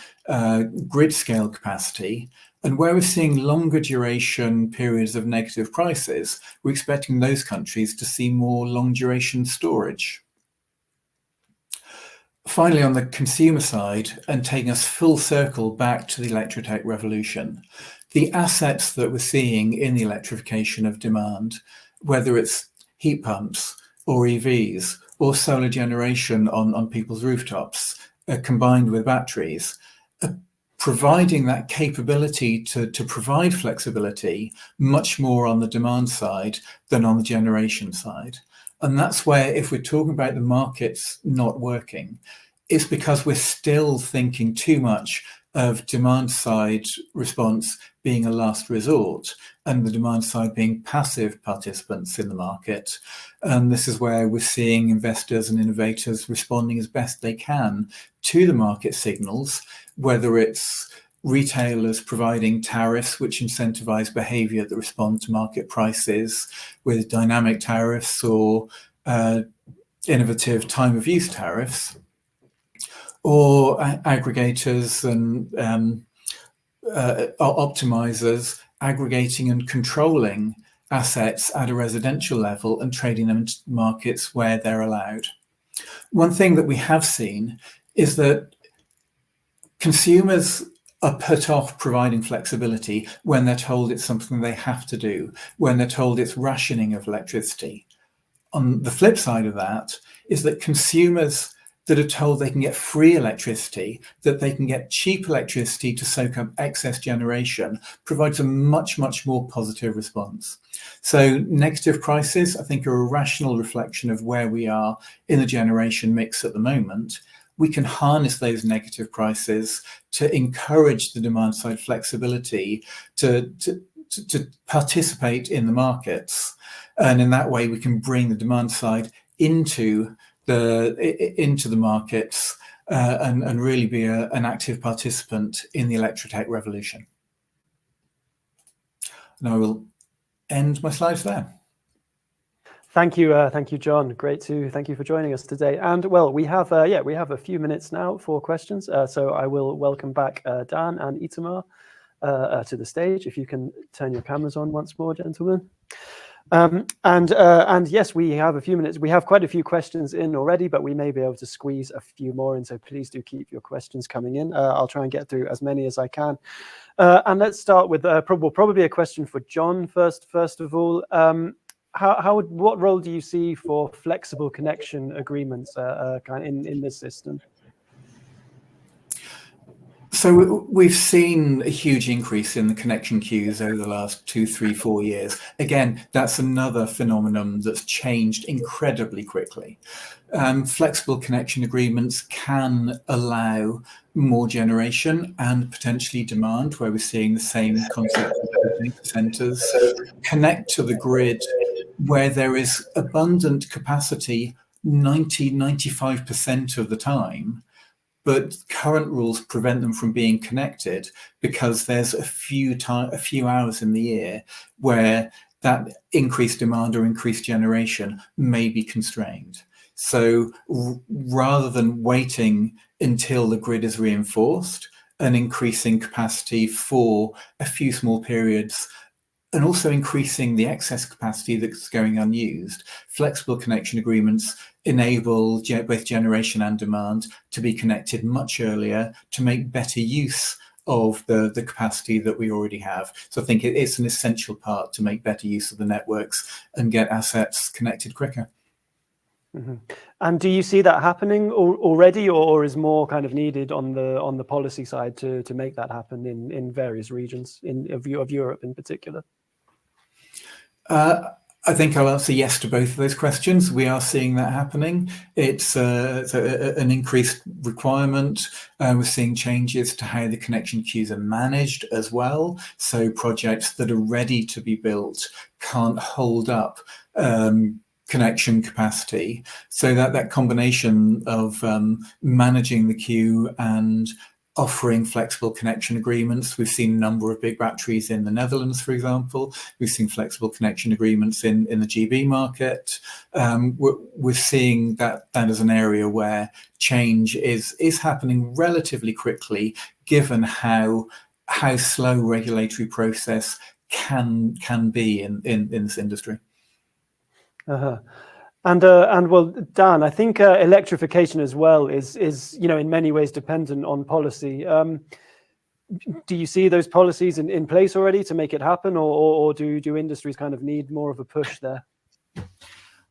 grid scale capacity. And where we're seeing longer duration periods of negative prices, we're expecting those countries to see more long duration storage. Finally, on the consumer side, and taking us full circle back to the electrotech revolution, the assets that we're seeing in the electrification of demand, whether it's heat pumps or EVs or solar generation on people's rooftops, combined with batteries, providing that capability to provide flexibility much more on the demand side than on the generation side. And that's where, if we're talking about the markets not working, it's because we're still thinking too much of demand side response being a last resort and the demand side being passive participants in the market. And this is where we're seeing investors and innovators responding as best they can to the market signals, whether it's retailers providing tariffs which incentivize behavior that respond to market prices with dynamic tariffs or innovative time of use tariffs, or aggregators and optimizers aggregating and controlling assets at a residential level and trading them into markets where they're allowed. One thing that we have seen is that consumers are put off providing flexibility when they're told it's something they have to do, when they're told it's rationing of electricity. On the flip side of that is that consumers that are told they can get free electricity, that they can get cheap electricity to soak up excess generation, provides a much, much more positive response. So negative prices, I think, are a rational reflection of where we are in the generation mix at the moment. We can harness those negative prices to encourage the demand side flexibility to participate in the markets. And in that way, we can bring the demand side into the markets and really be an active participant in the electrotech revolution. And I will end my slides there. Thank you, John. Thank you for joining us today. And well, we have a few minutes now for questions. So I will welcome back Dan and Itamar to the stage. If you can turn your cameras on once more, gentlemen. And yes, we have a few minutes. We have quite a few questions in already, but we may be able to squeeze a few more in. So please do keep your questions coming in. I'll try and get through as many as I can. And let's start with probably a question for John first of all. What role do you see for flexible connection agreements in this system? So we've seen a huge increase in the connection queues over the last 2, 3, 4 years. Again, that's another phenomenon that's changed incredibly quickly. Flexible connection agreements can allow more generation and potentially demand, where we're seeing the same concept of data centers, connect to the grid where there is abundant capacity 90–95% of the time, but current rules prevent them from being connected because there's a few hours in the year where that increased demand or increased generation may be constrained. So rather than waiting until the grid is reinforced and increasing capacity for a few small periods, and also increasing the excess capacity that's going unused, flexible connection agreements enable both generation and demand to be connected much earlier to make better use of the capacity that we already have. So I think it's an essential part to make better use of the networks and get assets connected quicker. Mm-hmm. And do you see that happening already, or is more kind of needed on the policy side to make that happen in various regions of Europe in particular? I think I'll answer yes to both of those questions. We are seeing that happening. It's an increased requirement. We're seeing changes to how the connection queues are managed as well. So projects that are ready to be built can't hold up connection capacity. So that combination of managing the queue and offering flexible connection agreements. We've seen a number of big batteries in the Netherlands, for example. We've seen flexible connection agreements in the GB market. We're seeing that as an area where change is happening relatively quickly, given how slow regulatory process can be in this industry. And well, Dan, I think electrification as well is in many ways dependent on policy. Do you see those policies in place already to make it happen, or do industries kind of need more of a push there?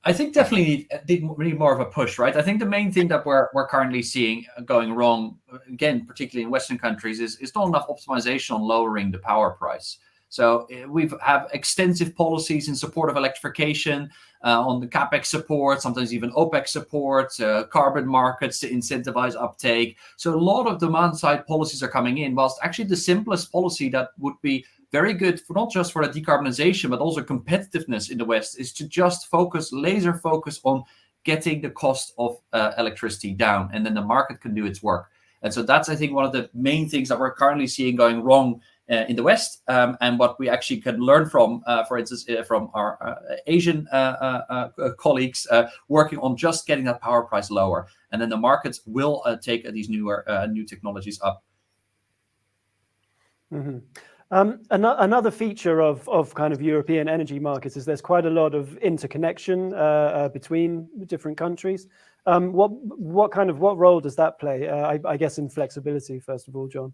I think definitely need more of a push, right? I think the main thing that we're currently seeing going wrong, again, particularly in Western countries, is not enough optimization on lowering the power price. So we have extensive policies in support of electrification, on the CapEx support, sometimes even OpEx support, carbon markets to incentivize uptake. So a lot of demand side policies are coming in, whilst actually the simplest policy that would be very good for not just for the decarbonization, but also competitiveness in the West is to just laser focus on getting the cost of electricity down, and then the market can do its work. And so that's, I think, one of the main things that we're currently seeing going wrong in the West, and what we actually can learn from, for instance, from our Asian colleagues working on just getting that power price lower, and then the markets will take these new technologies up. Mm-hmm. Another feature of kind of European energy markets is there's quite a lot of interconnection between different countries. What role does that play? I guess in flexibility, first of all, John.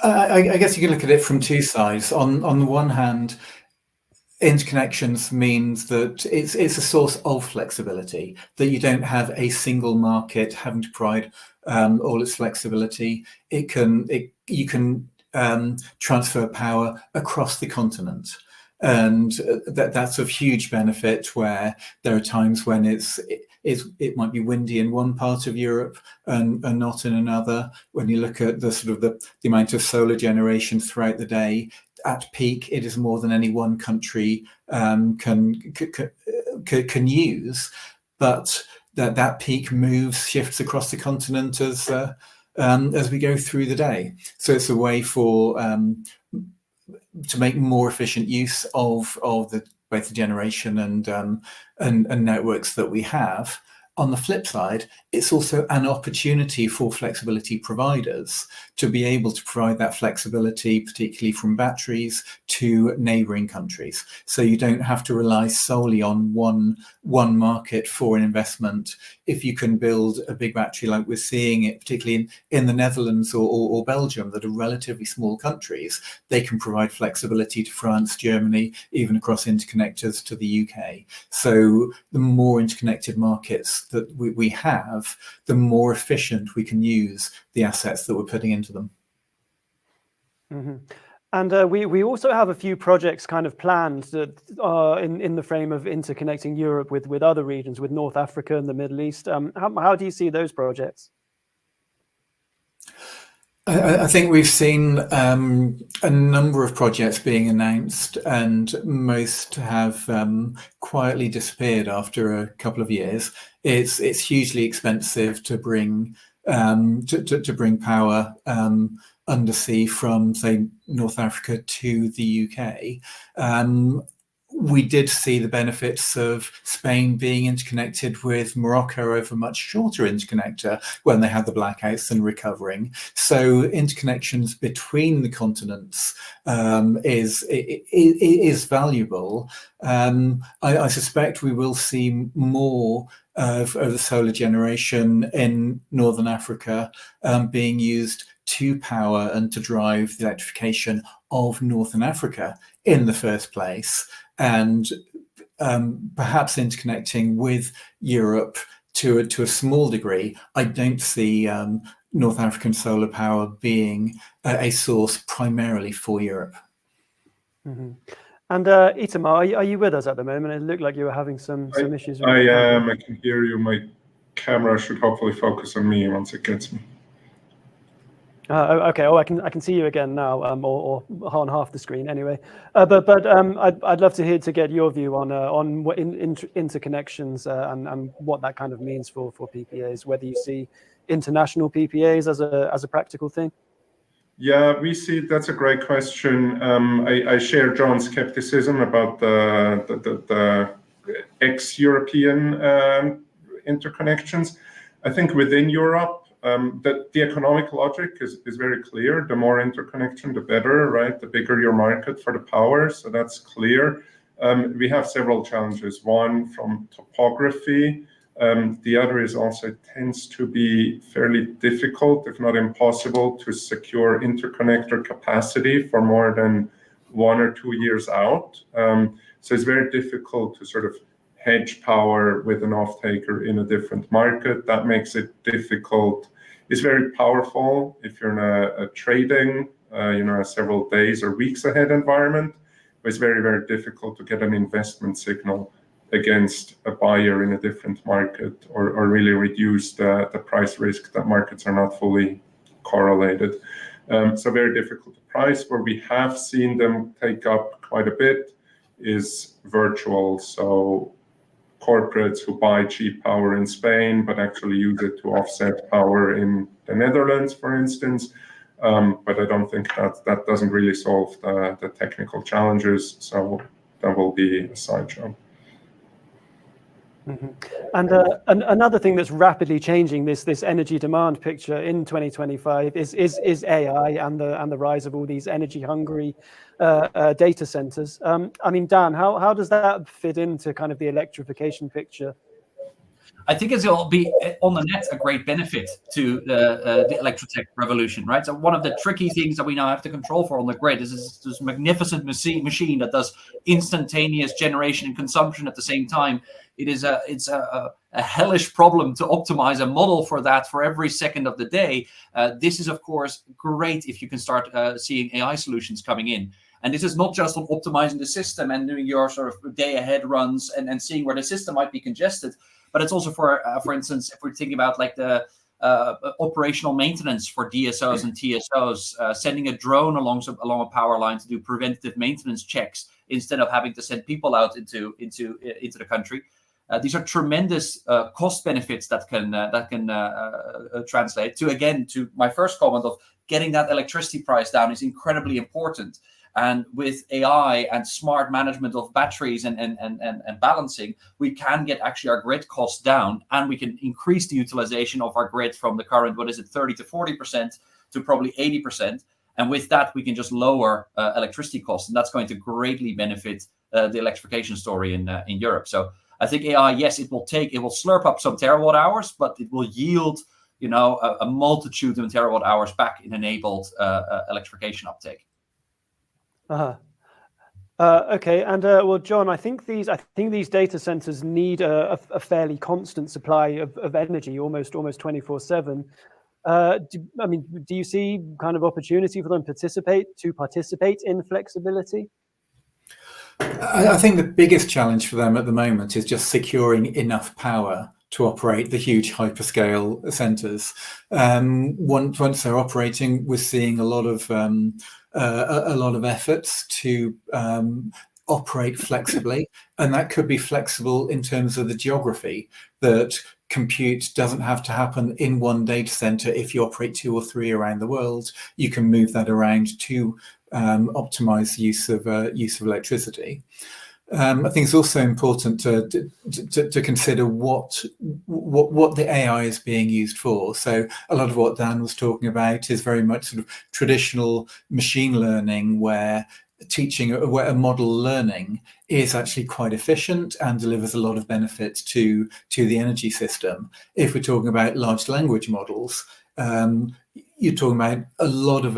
I guess you can look at it from two sides. On the one hand, interconnections means that it's a source of flexibility, that you don't have a single market having to provide all its flexibility. You can transfer power across the continent, and that's of huge benefit where there are times when it might be windy in one part of Europe and not in another. When you look at the amount of solar generation throughout the day, at peak, it is more than any one country can use, but that peak shifts across the continent as we go through the day. So it's a way to make more efficient use of both the generation and networks that we have. On the flip side, it's also an opportunity for flexibility providers to be able to provide that flexibility, particularly from batteries, to neighbouring countries. So you don't have to rely solely on one market for an investment. If you can build a big battery like we're seeing it, particularly in the Netherlands or Belgium, that are relatively small countries, they can provide flexibility to France, Germany, even across interconnectors to the UK. So the more interconnected markets that we have, the more efficient we can use the assets that we're putting into them. Mm-hmm. And we also have a few projects kind of planned that are in the frame of interconnecting Europe with other regions, with North Africa and the Middle East. How do you see those projects? I think we've seen a number of projects being announced, and most have quietly disappeared after a couple of years. It's hugely expensive to bring power undersea from, say, North Africa to the UK. We did see the benefits of Spain being interconnected with Morocco over a much shorter interconnector when they had the blackouts and recovering. So interconnections between the continents is valuable. I suspect we will see more of the solar generation in Northern Africa being used to power and to drive the electrification of Northern Africa in the first place, and perhaps interconnecting with Europe to a small degree. I don't see North African solar power being a source primarily for Europe. Mm-hmm. And Itamar, are you with us at the moment? It looked like you were having some issues. I am. I can hear you. My camera should hopefully focus on me once it gets me. Okay. Oh, I can see you again now, or on half the screen anyway. But I'd love to get your view on what interconnections and what that kind of means for PPAs. Whether you see international PPAs as a practical thing. Yeah, we see that's a great question. I share John's skepticism about the ex-European interconnections. I think within Europe, that the economic logic is very clear. The more interconnection, the better, right? The bigger your market for the power, so that's clear. We have several challenges. One from topography. The other is also it tends to be fairly difficult, if not impossible, to secure interconnector capacity for more than 1 or 2 years out. So it's very difficult to sort of hedge power with an off-taker in a different market. That makes it difficult. It's very powerful if you're in a trading, a several days or weeks ahead environment. But it's very, very difficult to get an investment signal against a buyer in a different market, or really reduce the price risk that markets are not fully correlated. So very difficult to price. Where we have seen them take up quite a bit is virtual. So corporates who buy cheap power in Spain, but actually use it to offset power in the Netherlands, for instance. But I don't think that doesn't really solve the technical challenges. So that will be a sideshow. Mm-hmm. And another thing that's rapidly changing this energy demand picture in 2025 is AI and the rise of all these energy hungry data centers. I mean, Dan, how does that fit into kind of the electrification picture? I think it will be on the net a great benefit to the electrotech revolution, right? So one of the tricky things that we now have to control for on the grid is this magnificent machine that does instantaneous generation and consumption at the same time. It's a hellish problem to optimize a model for that for every second of the day. This is, of course, great if you can start seeing AI solutions coming in. And this is not just on optimizing the system and doing your sort of day ahead runs and seeing where the system might be congested, but it's also for instance, if we're thinking about like the operational maintenance for DSOs and TSOs, sending a drone along a power line to do preventative maintenance checks instead of having to send people out into the country. These are tremendous cost benefits that can translate to my first comment of getting that electricity price down is incredibly important. And with AI and smart management of batteries and balancing, we can get actually our grid costs down, and we can increase the utilization of our grid from the current 30 to 40% to probably 80%. And with that, we can just lower electricity costs, and that's going to greatly benefit the electrification story in Europe. So I think AI, yes, it will slurp up some terawatt hours, but it will yield, a multitude of terawatt hours back in enabled electrification uptake. Okay, and well, John, I think these data centers need a fairly constant supply of energy, almost 24/7. Do you see kind of opportunity for them to participate in flexibility? I think the biggest challenge for them at the moment is just securing enough power to operate the huge hyperscale centers. Once they're operating, we're seeing a lot of efforts to operate flexibly, and that could be flexible in terms of the geography, that compute doesn't have to happen in one data center. If you operate 2 or 3 around the world, you can move that around to optimize the use of electricity. I think it's also important to consider what the AI is being used for. So a lot of what Dan was talking about is very much sort of traditional machine learning, where a model learning is actually quite efficient and delivers a lot of benefits to the energy system. If we're talking about large language models, you're talking about a lot of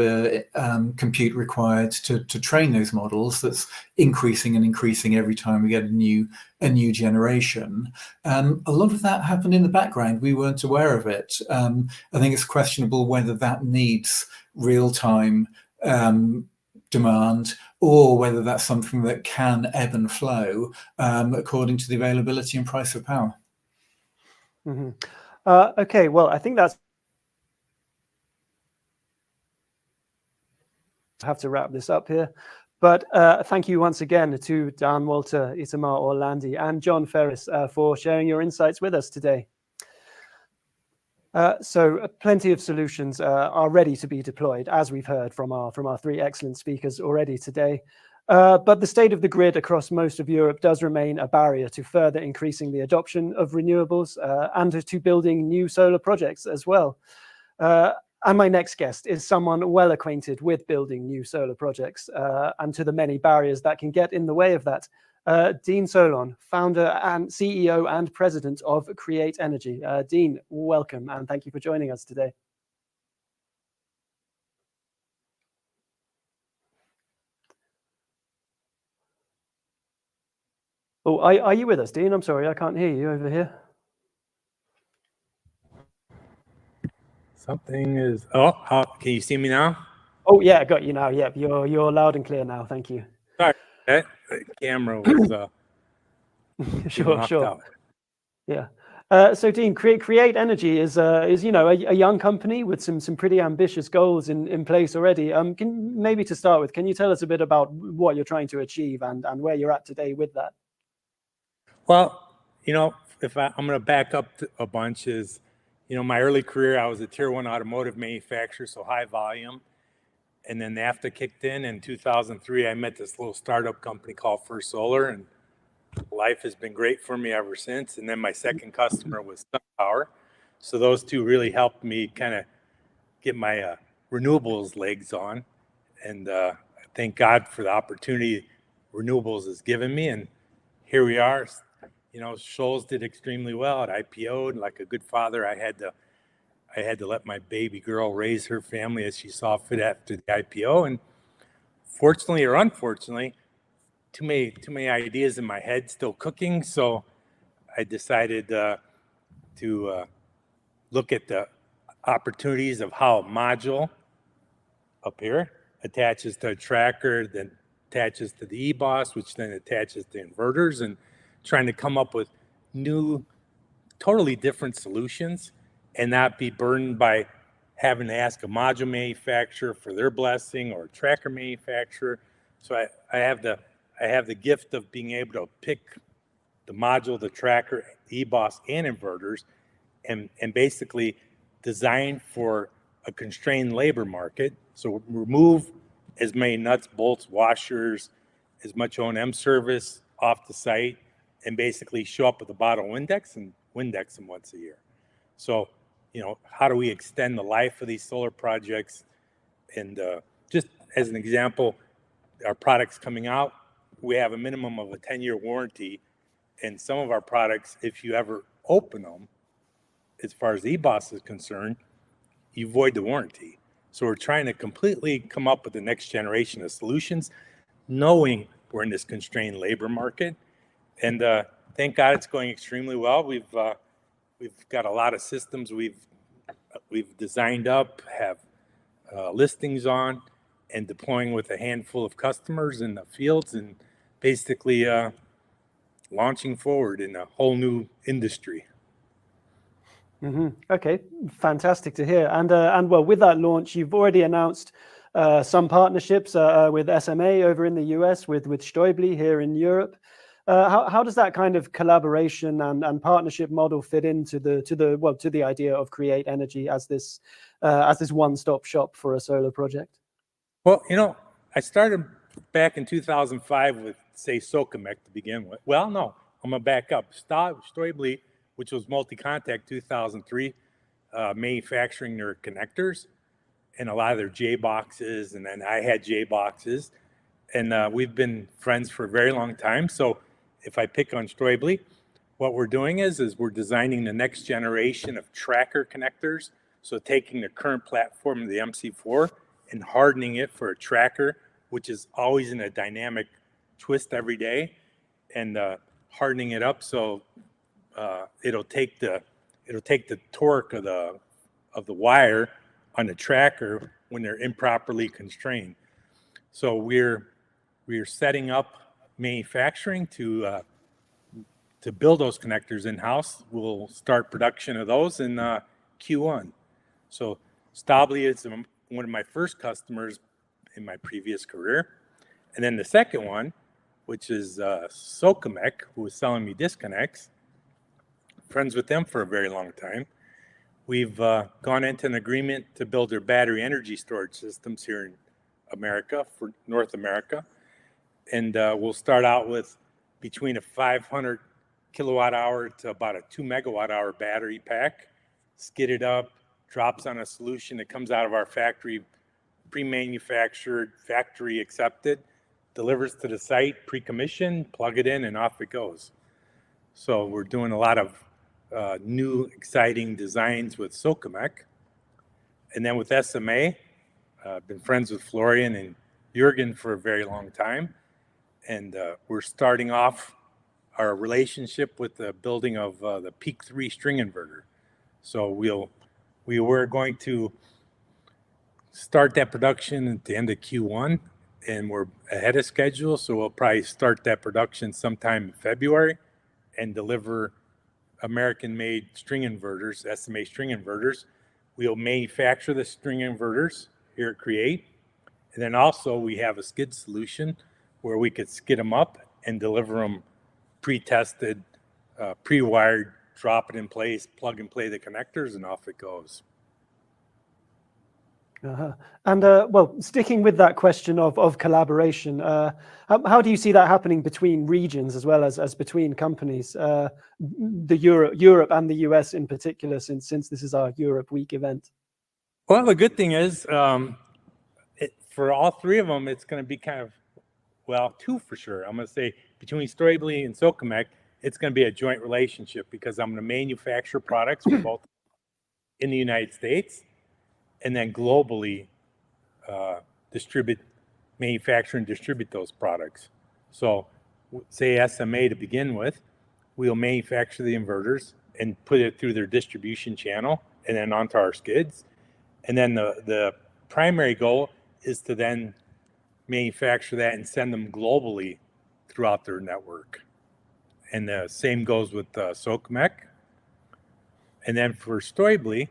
compute required to train those models. That's increasing and increasing every time we get a new generation. A lot of that happened in the background. We weren't aware of it. I think it's questionable whether that needs real-time demand, or whether that's something that can ebb and flow according to the availability and price of power. Mm-hmm. Okay, well, I think that's have to wrap this up here. But thank you once again to Dan, Walter, Itamar Orlandi, and John Ferris for sharing your insights with us today. So plenty of solutions are ready to be deployed, as we've heard from our three excellent speakers already today. But the state of the grid across most of Europe does remain a barrier to further increasing the adoption of renewables and to building new solar projects as well. And my next guest is someone well acquainted with building new solar projects and to the many barriers that can get in the way of that. Dean Solon, founder and CEO and president of Create Energy. Dean, welcome and thank you for joining us today. Oh, are you with us, Dean? I'm sorry, I can't hear you over here. Something is. Oh, can you see me now? Oh yeah, I got you now. Yep, you're loud and clear now. Thank you. Sorry, the camera was Sure. out. Yeah. So Dean, Create Energy is you know a young company with some pretty ambitious goals in place already. Maybe to start with, can you tell us a bit about what you're trying to achieve and where you're at today with that? Well, you know, if I'm going to back up a bunch, is, you know, my early career, I was a tier 1 automotive manufacturer, so high volume. And then NAFTA kicked in 2003. I met this little startup company called First Solar, and life has been great for me ever since. And then my second customer was SunPower. So those two really helped me kind of get my renewables legs on. And thank God for the opportunity renewables has given me. And here we are. You know, Shoals did extremely well. It IPO'd. Like a good father, I had to let my baby girl raise her family as she saw fit after the IPO. And fortunately or unfortunately, too many ideas in my head still cooking. So I decided to look at the opportunities of how a module up here attaches to a tracker, then attaches to the EBOS, which then attaches to inverters, and trying to come up with new, totally different solutions and not be burdened by having to ask a module manufacturer for their blessing or a tracker manufacturer. So I have the gift of being able to pick the module, the tracker, EBOS, and inverters, and basically design for a constrained labor market. So remove as many nuts, bolts, washers, as much O&M service off the site, and basically show up with a bottle Windex and Windex them once a year. So, you know, how do we extend the life of these solar projects? And just as an example, our products coming out, we have a minimum of a 10-year warranty. And some of our products, if you ever open them, as far as the EBOS is concerned, you void the warranty. So we're trying to completely come up with the next generation of solutions, knowing we're in this constrained labor market. And thank God it's going extremely well. We've got a lot of systems we've designed up, have listings on, and deploying with a handful of customers in the fields, and basically launching forward in a whole new industry. Mm-hmm. Okay, fantastic to hear. And well, with that launch, you've already announced some partnerships with SMA over in the US, with Stoibli here in Europe. How does that kind of collaboration and partnership model fit into the idea of Create Energy as this one-stop shop for a solar project? Well, you know, I started back in 2005 with, say, Socamec to begin with. Well, no, I'm gonna back up. Stoibli, which was Multi-Contact 2003, manufacturing their connectors and a lot of their J boxes, and then I had J boxes, and we've been friends for a very long time. So if I pick on Stoibli, what we're doing is we're designing the next generation of tracker connectors. So taking the current platform of the MC4 and hardening it for a tracker, which is always in a dynamic twist every day, and hardening it up so it'll take the torque of the wire on the tracker when they're improperly constrained. So we're we are setting up manufacturing to build those connectors in-house. We'll start production of those in Q1. So Stably is one of my first customers in my previous career. And then the second one, which is Socamec, who was selling me disconnects, friends with them for a very long time. We've gone into an agreement to build their battery energy storage systems here in America, for North America. And we'll start out with between a 500 kilowatt hour to about a 2 megawatt hour battery pack, skid it up, drops on a solution that comes out of our factory, pre-manufactured, factory accepted, delivers to the site, pre-commissioned, plug it in, and off it goes. So we're doing a lot of new, exciting designs with Socamec. And then with SMA, I've been friends with Florian and Jürgen for a very long time. And we're starting off our relationship with the building of the Peak 3 string inverter. So we were going to start that production at the end of Q1, and we're ahead of schedule. So we'll probably start that production sometime in February and deliver American-made string inverters, SMA string inverters. We'll manufacture the string inverters here at Create. And then also we have a skid solution where we could skid them up and deliver them pre-tested, pre-wired, drop it in place, plug and play the connectors, and off it goes. And well, sticking with that question of collaboration, how do you see that happening between regions as well as between companies, the Europe and the US in particular, since this is our Europe Week event? Well, the good thing is, for all three of them, it's going to be kind of, well, two for sure. I'm going to say between Stably and Socamec, it's going to be a joint relationship because I'm going to manufacture products for both in the United States and then globally manufacture and distribute those products. So say SMA to begin with, we'll manufacture the inverters and put it through their distribution channel and then onto our skids. And then the primary goal is to then manufacture that and send them globally throughout their network. And the same goes with Socamec. And then for Stably,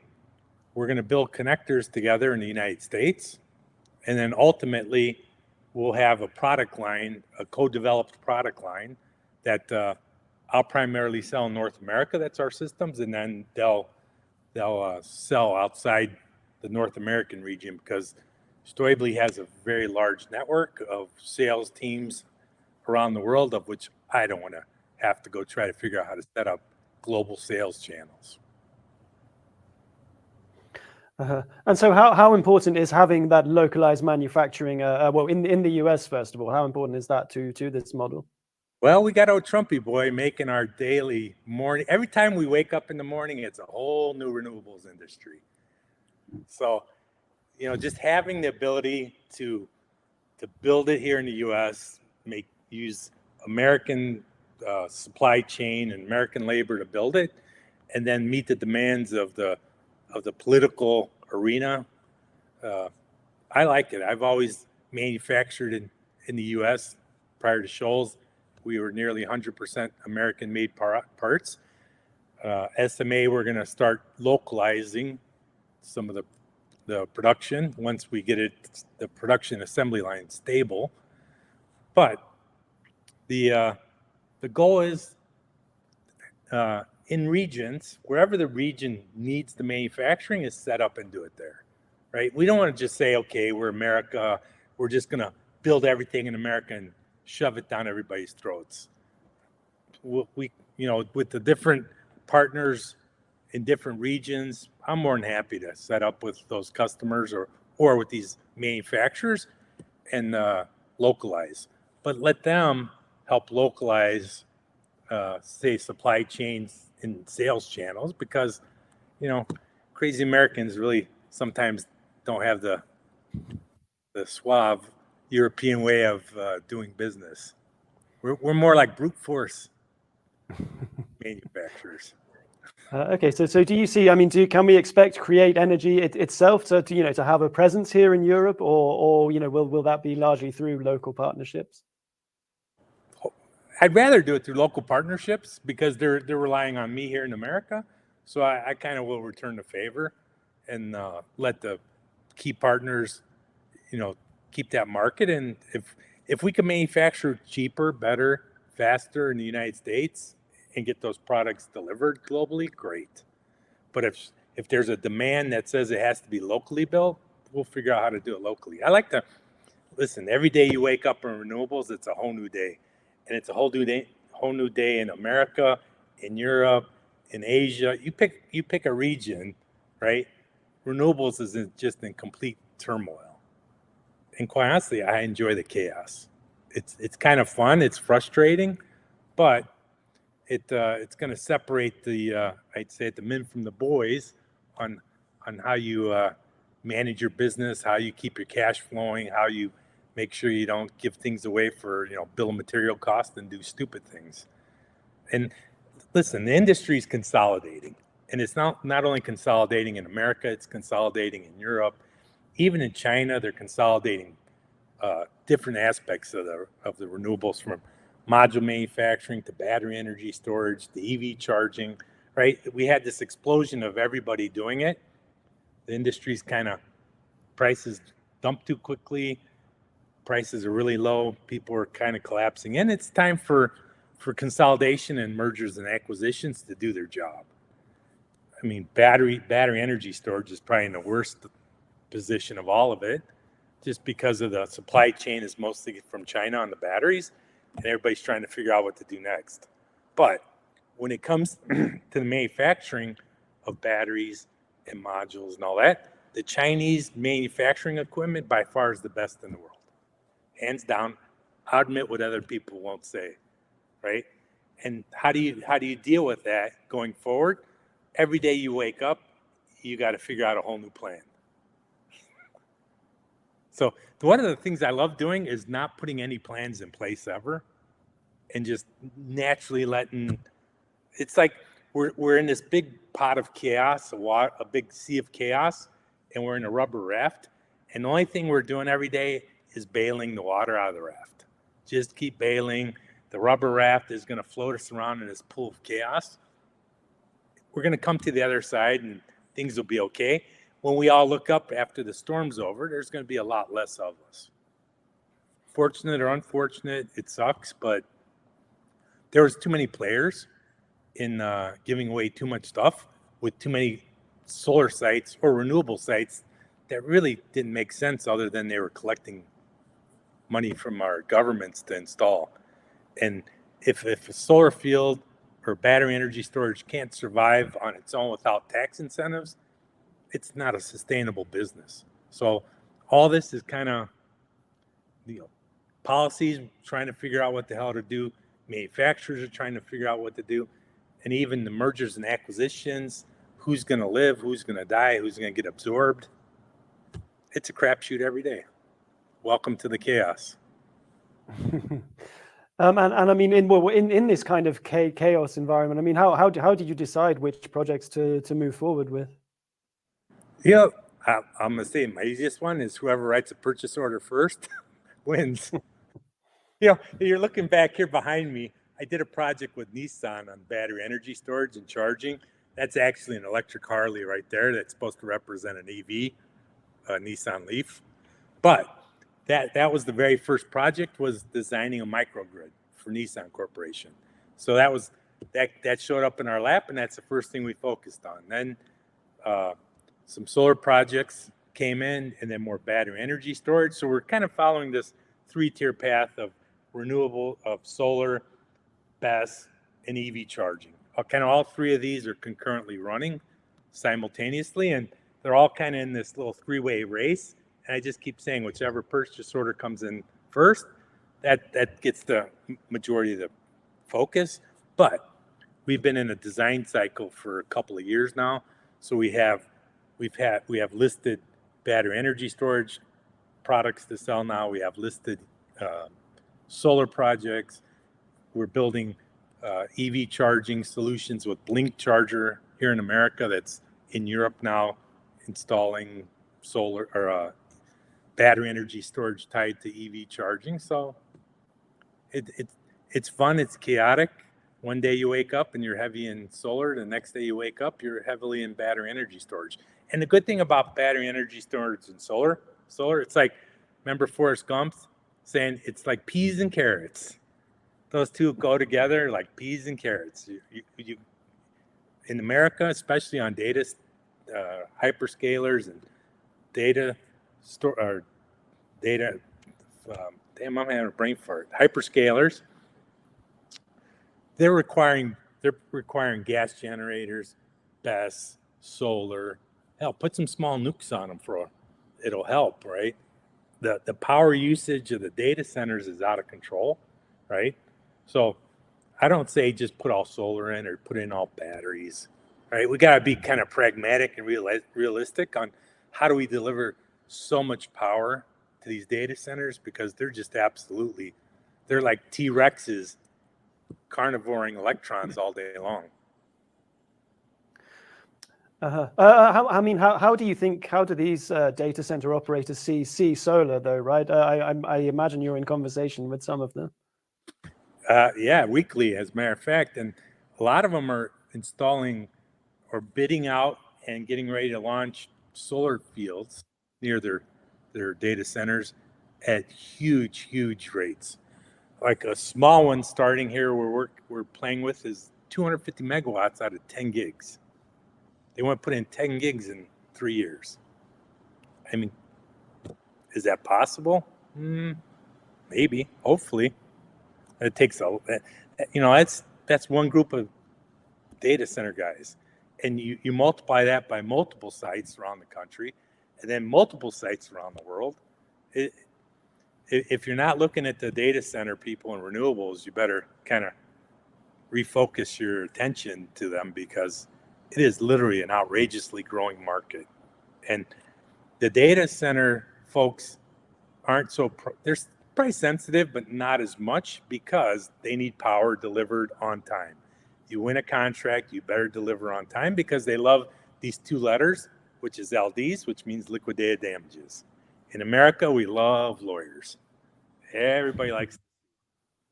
we're going to build connectors together in the United States. And then ultimately, we'll have a product line, a co-developed product line that I'll primarily sell in North America. That's our systems. And then they'll sell outside the North American region because Stably has a very large network of sales teams around the world, of which I don't want to have to go try to figure out how to set up global sales channels. And so how important is having that localized manufacturing, well, in the US, first of all, how important is that to this model? Well, we got our Trumpy boy making our daily morning. Every time we wake up in the morning, it's a whole new renewables industry. So, just having the ability to build it here in the US, use American supply chain and American labor to build it, and then meet the demands of the political arena. I like it. I've always manufactured in the US. Prior to Shoals, we were nearly 100% American-made parts. SMA, we're going to start localizing some of the production once we get the production assembly line stable. But the goal is in regions, wherever the region needs the manufacturing, is set up and do it there, right? We don't want to just say, okay, we're America, we're just going to build everything in America and shove it down everybody's throats. We with the different partners in different regions, I'm more than happy to set up with those customers or with these manufacturers and localize. But let them help localize, say, supply chains and sales channels, because crazy Americans really sometimes don't have the suave European way of doing business. We're more like brute force manufacturers. Okay, so do you see? Can we expect Create Energy itself to have a presence here in Europe, or will that be largely through local partnerships? I'd rather do it through local partnerships because they're relying on me here in America. So I kind of will return the favor and let the key partners, keep that market. And if we can manufacture cheaper, better, faster in the United States and get those products delivered globally, great. But if there's a demand that says it has to be locally built, we'll figure out how to do it locally. I like to listen. Every day you wake up in renewables, it's a whole new day, and it's a whole new day in America, in Europe, in Asia. You pick a region, right? Renewables is just in complete turmoil, and quite honestly, I enjoy the chaos. It's kind of fun. It's frustrating, but it's going to separate the I'd say the men from the boys on how you manage your business, how you keep your cash flowing, how you make sure you don't give things away for bill of material cost and do stupid things. And listen, the industry is consolidating, and it's not only consolidating in America, it's consolidating in Europe, even in China. They're consolidating different aspects of the renewables, from module manufacturing to battery energy storage to EV charging, right? We had this explosion of everybody doing it. The industry's kind of prices dumped too quickly. Prices are really low. People are kind of collapsing. And it's time for consolidation and mergers and acquisitions to do their job. I mean, battery energy storage is probably in the worst position of all of it, just because of the supply chain is mostly from China on the batteries, and everybody's trying to figure out what to do next. But when it comes to the manufacturing of batteries and modules and all that, the Chinese manufacturing equipment by far is the best in the world. Hands down. I'll admit what other people won't say, right? And how do you deal with that going forward? Every day you wake up, you got to figure out a whole new plan. So one of the things I love doing is not putting any plans in place ever, and just naturally letting. It's like we're in this big pot of chaos, a big sea of chaos, and we're in a rubber raft. And the only thing we're doing every day is bailing the water out of the raft. Just keep bailing. The rubber raft is going to float us around in this pool of chaos. We're going to come to the other side, and things will be okay. When we all look up after the storm's over, there's going to be a lot less of us. Fortunate or unfortunate, it sucks, but there was too many players in giving away too much stuff with too many solar sites or renewable sites that really didn't make sense, other than they were collecting money from our governments to install. And if a solar field or battery energy storage can't survive on its own without tax incentives, it's not a sustainable business. So all this is kind of policies trying to figure out what the hell to do. Manufacturers are trying to figure out what to do. And even the mergers and acquisitions, who's going to live, who's going to die, who's going to get absorbed. It's a crapshoot every day. Welcome to the chaos. And I mean, in this kind of chaos environment, I mean, how did you decide which projects to move forward with? Yeah, I'm going to say my easiest one is whoever writes a purchase order first wins. You're looking back here behind me. I did a project with Nissan on battery energy storage and charging. That's actually an electric Harley right there that's supposed to represent an EV, a Nissan Leaf. But that was the very first project, was designing a microgrid for Nissan Corporation. So that showed up in our lap, and that's the first thing we focused on. Then some solar projects came in, and then more battery energy storage. So we're kind of following this 3-tier path of renewable, of solar, BESS, and EV charging. Kind of all three of these are concurrently running simultaneously, and they're all kind of in this little 3-way race. And I just keep saying, whichever purchase order comes in first, that gets the majority of the focus. But we've been in a design cycle for a couple of years now, so we have listed battery energy storage products to sell now. We have listed solar projects. We're building EV charging solutions with Blink Charger here in America, that's in Europe now, installing solar or battery energy storage tied to EV charging. So it's it's fun. It's chaotic. One day you wake up and you're heavy in solar. The next day you wake up, you're heavily in battery energy storage. And the good thing about battery energy storage and solar, it's like, remember Forrest Gump saying it's like peas and carrots. Those two go together like peas and carrots. You in America, especially on data, hyperscalers and data store or data. Damn, I'm having a brain fart. Hyperscalers. They're requiring gas generators, BESS, solar. Hell, put some small nukes on them it'll help, right? The power usage of the data centers is out of control, right? So I don't say just put all solar in or put in all batteries, right? We got to be kind of pragmatic and realistic on how do we deliver so much power to these data centers, because they're just they're like T-Rexes carnivoring electrons all day long. How do these data center operators see solar though, right? I imagine you're in conversation with some of them. Yeah, weekly, as a matter of fact. And a lot of them are installing or bidding out and getting ready to launch solar fields near their data centers at huge rates. Like a small one starting here we're playing with is 250 megawatts out of 10 gigs. They want to put in 10 gigs in 3 years. I mean, is that possible? Maybe, hopefully. It takes that's one group of data center guys. And you multiply that by multiple sites around the country and then multiple sites around the world. If you're not looking at the data center people and renewables, you better kind of refocus your attention to them, because it is literally an outrageously growing market. And the data center folks aren't they're price sensitive, but not as much, because they need power delivered on time. You win a contract, you better deliver on time, because they love these two letters, which is LDs, which means liquidated damages. In America, we love lawyers. Everybody likes.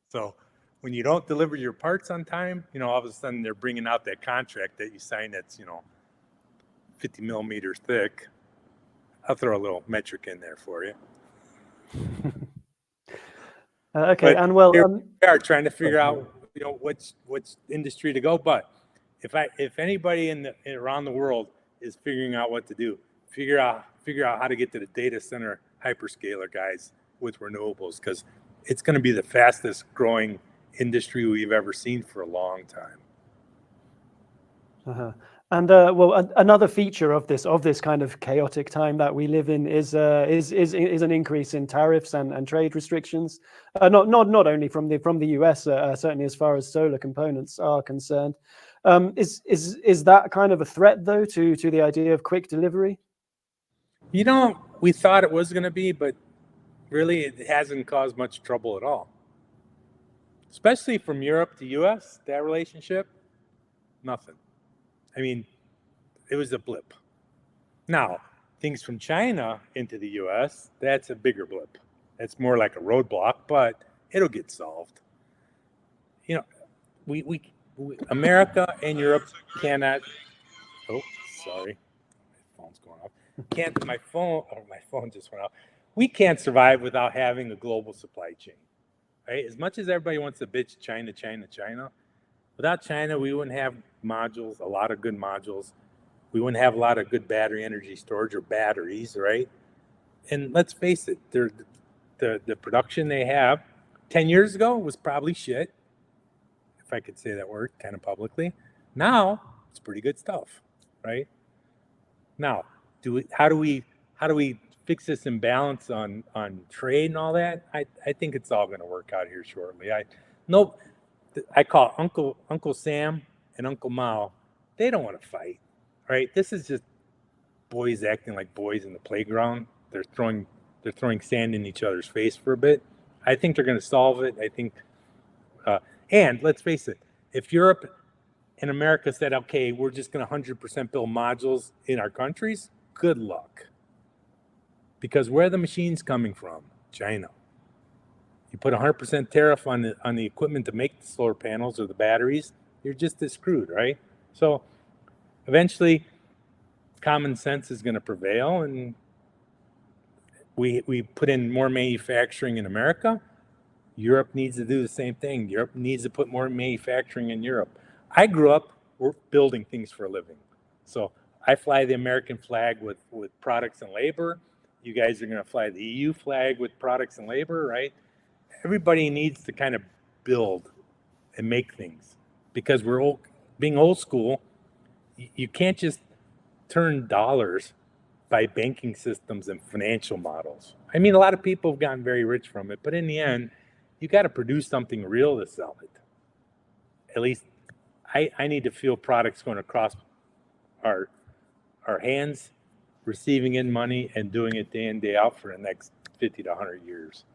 So when you don't deliver your parts on time, all of a sudden they're bringing out that contract that you signed that's, 50 millimeters thick. I'll throw a little metric in there for you. Okay, but and well, we are trying to figure out, which industry to go. But if anybody around the world is figuring out what to do, figure out how to get to the data center hyperscaler guys with renewables, because it's going to be the fastest growing industry we've ever seen for a long time. And another feature of this kind of chaotic time that we live in is an increase in tariffs and trade restrictions. Not only from the US, certainly as far as solar components are concerned. Is that kind of a threat though to the idea of quick delivery? We thought it was going to be, but really it hasn't caused much trouble at all. Especially from Europe to US, that relationship, nothing. I mean, it was a blip. Now, things from China into the US, that's a bigger blip. That's more like a roadblock, but it'll get solved. We America and Europe cannot. Oh, sorry, my phone's going off. My phone just went off. We can't survive without having a global supply chain, right? As much as everybody wants to bitch China, without China, we wouldn't have modules, a lot of good modules. We wouldn't have a lot of good battery energy storage or batteries, right? And let's face it, the production they have 10 years ago was probably shit, if I could say that word kind of publicly. Now, it's pretty good stuff, right? Now, how do we fix this imbalance on trade and all that? I think it's all going to work out here shortly. I call Uncle Sam and Uncle Mao. They don't want to fight, right? This is just boys acting like boys in the playground. They're throwing sand in each other's face for a bit. I think they're going to solve it. I think, and let's face it, if Europe and America said, okay, we're just going to 100% build modules in our countries, good luck. Because where are the machines coming from? China. You put 100% tariff on the equipment to make the solar panels or the batteries, you're just as screwed, right? So eventually, common sense is going to prevail, and we put in more manufacturing in America. Europe needs to do the same thing. Europe needs to put more manufacturing in Europe. I grew up building things for a living. So I fly the American flag with products and labor. You guys are going to fly the EU flag with products and labor, right? Everybody needs to kind of build and make things, because we're being old school. You can't just turn dollars by banking systems and financial models. I mean, a lot of people have gotten very rich from it, but in the end, you got to produce something real to sell it. At least I need to feel products going across our hands, receiving in money and doing it day in, day out for the next 50 to 100 years.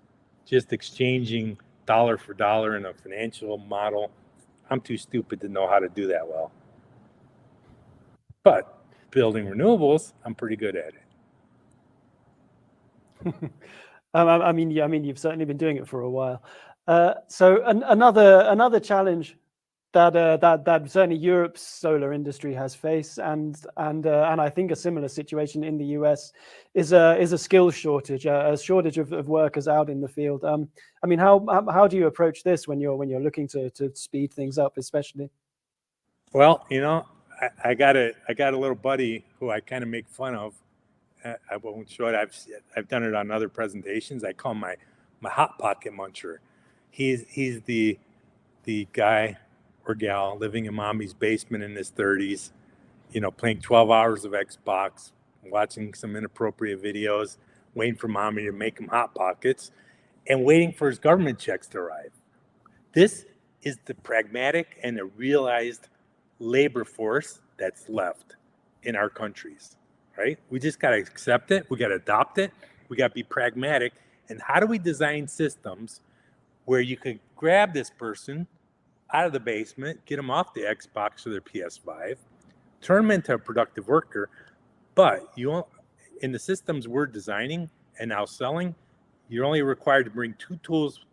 Just exchanging dollar for dollar in a financial model. I'm too stupid to know how to do that well. But building renewables, I'm pretty good at it. I mean, you've certainly been doing it for a while. So another challenge that certainly Europe's solar industry has faced, and I think a similar situation in the US, is a skills shortage, a shortage of workers out in the field. I mean, how do you approach this when you're looking to speed things up, especially? Well, I got a little buddy who I kind of make fun of. I won't show it. I've done it on other presentations. I call him my hot pocket muncher. He's the guy or gal living in mommy's basement in his 30s, playing 12 hours of Xbox, watching some inappropriate videos, waiting for mommy to make him hot pockets, and waiting for his government checks to arrive. This is the pragmatic and the realized labor force that's left in our countries, right? We just got to accept it. We got to adopt it. We got to be pragmatic. And how do we design systems where you could grab this person out of the basement, get them off the Xbox or their PS5, turn them into a productive worker, but in the systems we're designing and now selling, you're only required to bring 2 tools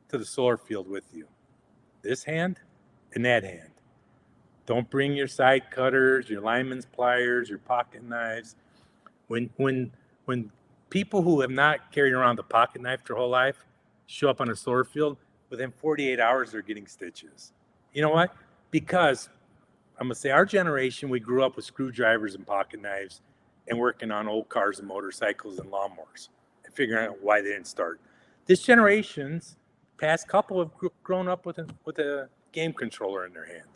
to the solar field with you. This hand and that hand. Don't bring your side cutters, your lineman's pliers, your pocket knives. When people who have not carried around the pocket knife their whole life show up on a solar field, within 48 hours, they're getting stitches. You know what? Because I'm going to say our generation, we grew up with screwdrivers and pocket knives and working on old cars and motorcycles and lawnmowers and figuring out why they didn't start. This generation's past couple have grown up with a game controller in their hand.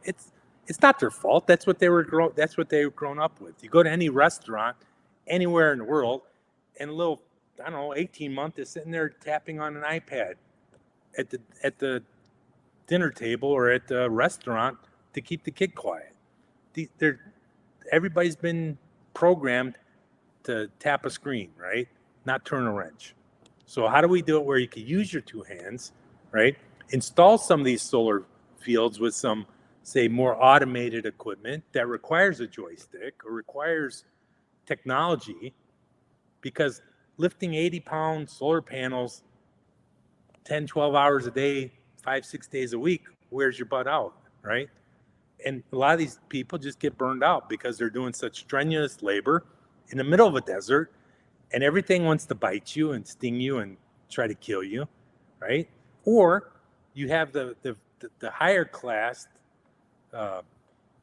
It's not their fault. That's what they were grown up with. You go to any restaurant anywhere in the world, and a little, 18-month is sitting there tapping on an iPad at the dinner table or at the restaurant to keep the kid quiet. Everybody's been programmed to tap a screen, right? Not turn a wrench. So how do we do it where you can use your 2 hands, right? Install some of these solar fields with some, say, more automated equipment that requires a joystick or requires technology, because lifting 80-pound solar panels 10, 12 hours a day, 5, 6 days a week, wears your butt out, right? And a lot of these people just get burned out because they're doing such strenuous labor in the middle of a desert, and everything wants to bite you and sting you and try to kill you, right? Or you have the higher class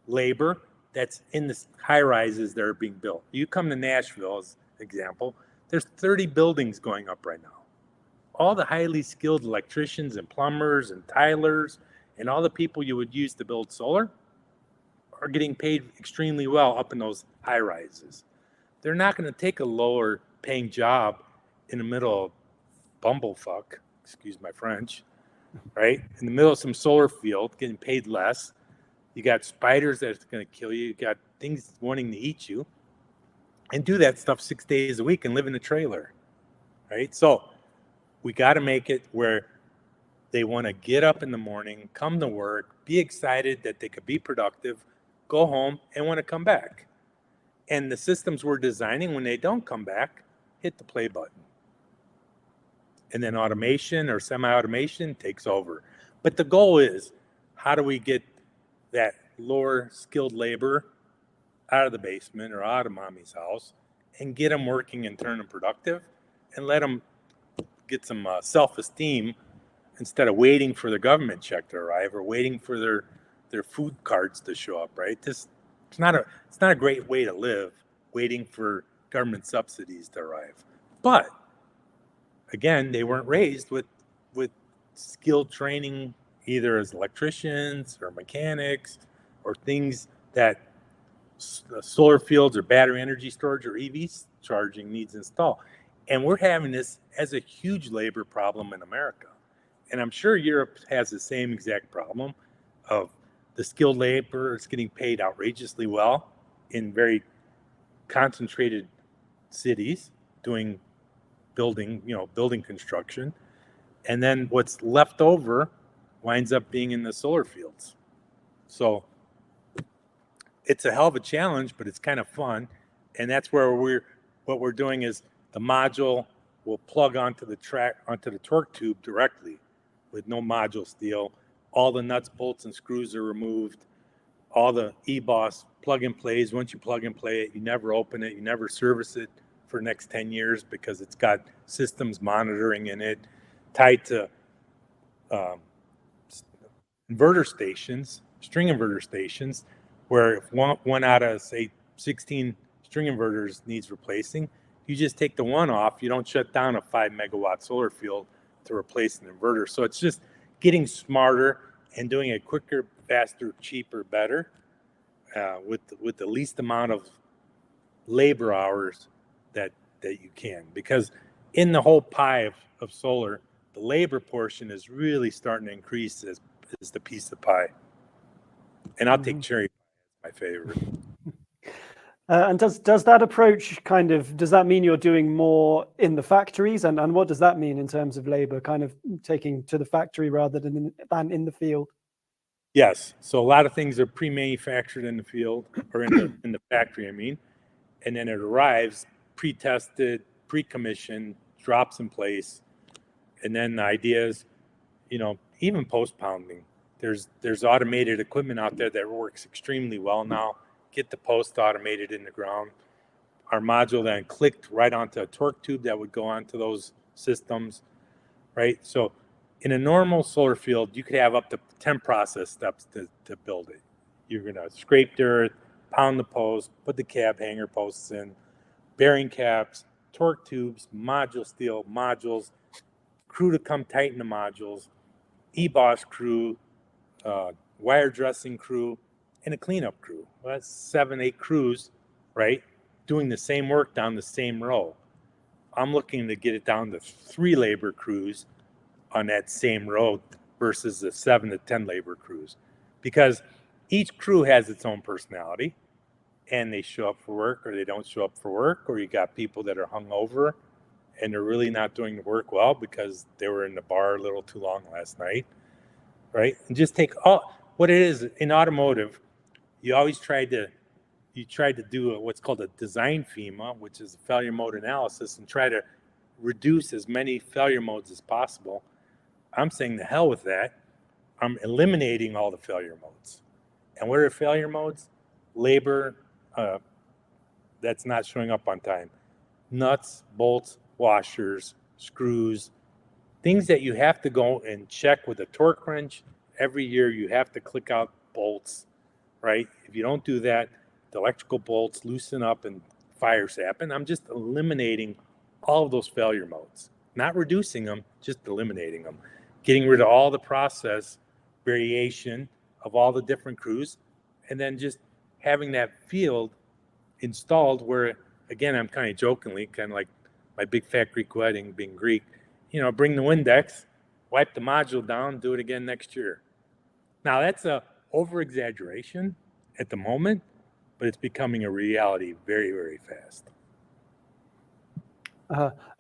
labor that's in the high rises that are being built. You come to Nashville, as an example, there's 30 buildings going up right now. All the highly skilled electricians and plumbers and tilers and all the people you would use to build solar are getting paid extremely well up in those high rises. They're not going to take a lower paying job in the middle of bumblefuck, excuse my French, right? In the middle of some solar field, getting paid less. You got spiders that's going to kill you. You got things wanting to eat you, and do that stuff 6 days a week and live in a trailer, right? So we got to make it where they want to get up in the morning, come to work, be excited that they could be productive, go home, and want to come back. And the systems we're designing, when they don't come back, hit the play button. and then automation or semi-automation takes over. But the goal is, how do we get that lower skilled labor out of the basement or out of mommy's house and get them working and turn them productive and let them get some self-esteem instead of waiting for the government check to arrive or waiting for their food cards to show up, right? It's not a great way to live, waiting for government subsidies to arrive. But again, they weren't raised with skilled training, either as electricians or mechanics or things that solar fields or battery energy storage or EV charging needs install. And we're having this as a huge labor problem in America. And I'm sure Europe has the same exact problem of the skilled labor is getting paid outrageously well in very concentrated cities doing building construction. And then what's left over winds up being in the solar fields. So it's a hell of a challenge, but it's kind of fun. And that's where what we're doing is the module will plug onto the torque tube directly with no module steel. All the nuts, bolts, and screws are removed. All the EBOS plug and plays. Once you plug and play it, you never open it, you never service it for the next 10 years because it's got systems monitoring in it, tied to inverter stations, string inverter stations, where if one out of, say, 16 string inverters needs replacing, you just take the one off. You don't shut down a 5 megawatt solar field to replace an inverter. So it's just getting smarter and doing it quicker, faster, cheaper, better, with the least amount of labor hours that you can. Because in the whole pie of solar, the labor portion is really starting to increase as the piece of pie. And I'll take cherry pie as my favorite. And does that approach does that mean you're doing more in the factories? And what does that mean in terms of labor, kind of taking to the factory rather than in the field? Yes. So a lot of things are pre-manufactured in the field or in the factory, I mean. And then it arrives pre-tested, pre-commissioned, drops in place. And then the idea is, even post-pounding, there's automated equipment out there that works extremely well now. Get the post automated in the ground. Our module then clicked right onto a torque tube that would go onto those systems, right? So in a normal solar field, you could have up to 10 process steps to build it. You're going to scrape dirt, pound the post, put the cab hanger posts in, bearing caps, torque tubes, module steel, modules, crew to come tighten the modules, EBOS crew, wire dressing crew, and a cleanup crew. Well, that's 7-8 crews, right? Doing the same work down the same row. I'm looking to get it down to 3 labor crews on that same row versus the 7 to 10 labor crews. Because each crew has its own personality and they show up for work or they don't show up for work, or you got people that are hungover and they're really not doing the work well because they were in the bar a little too long last night, right? And just take what it is in automotive. You always tried to do what's called a design FEMA, which is a failure mode analysis, and try to reduce as many failure modes as possible. I'm saying the hell with that. I'm eliminating all the failure modes. And what are failure modes? Labor that's not showing up on time. Nuts, bolts, washers, screws, things that you have to go and check with a torque wrench. Every year you have to click out bolts, right? If you don't do that, the electrical bolts loosen up and fires happen. I'm just eliminating all of those failure modes, not reducing them, just eliminating them, getting rid of all the process variation of all the different crews, and then just having that field installed where, again, I'm kind of jokingly, kind of like my big fat Greek wedding being Greek, bring the Windex, wipe the module down, do it again next year. Now that's a over-exaggeration at the moment, but it's becoming a reality very, very fast.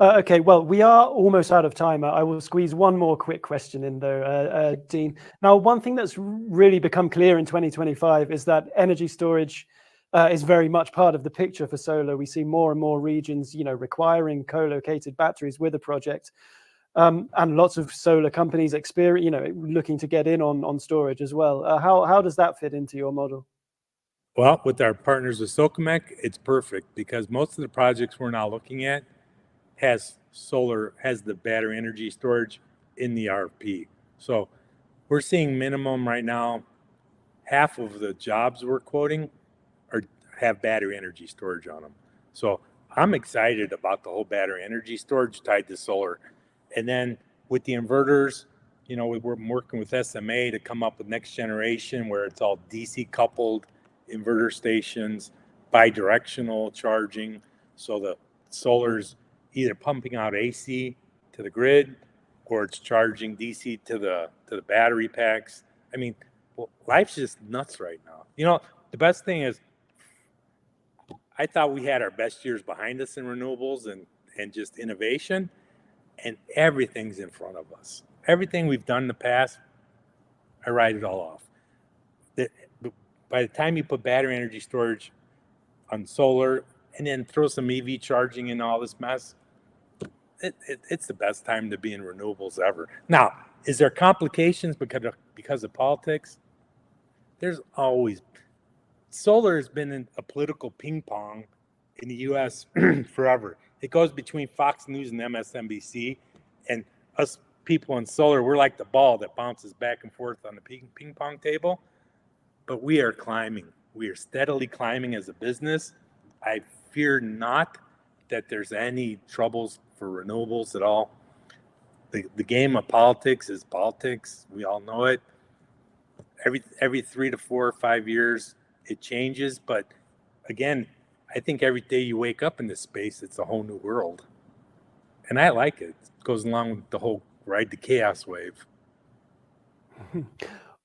Okay, well, we are almost out of time. I will squeeze one more quick question in though, Dean. Now, one thing that's really become clear in 2025 is that energy storage is very much part of the picture for solar. We see more and more regions, requiring co-located batteries with a project. and lots of solar companies looking to get in on storage as well. How does that fit into your model? Well, with our partners with Socomec, it's perfect because most of the projects we're now looking at has the battery energy storage in the RFP. So we're seeing minimum right now, half of the jobs we're quoting have battery energy storage on them. So I'm excited about the whole battery energy storage tied to solar. And then with the inverters, we're working with SMA to come up with next generation where it's all DC coupled inverter stations, bi-directional charging. So the solar's either pumping out AC to the grid or it's charging DC to the battery packs. I mean, life's just nuts right now. The best thing is I thought we had our best years behind us in renewables and just innovation, and everything's in front of us. Everything we've done in the past, I write it all off. By the time you put battery energy storage on solar and then throw some EV charging in all this mess, it's the best time to be in renewables ever. Now, is there complications because of politics? There's always. Solar has been in a political ping pong in the U.S. forever. It goes between Fox News and MSNBC, and us people in solar, we're like the ball that bounces back and forth on the ping pong table. But we are climbing. We are steadily climbing as a business. I fear not that there's any troubles for renewables at all. The game of politics is politics. We all know it. Every 3 to 4 or 5 years, it changes. But again, I think every day you wake up in this space, it's a whole new world. And I like it. It goes along with the whole ride the chaos wave.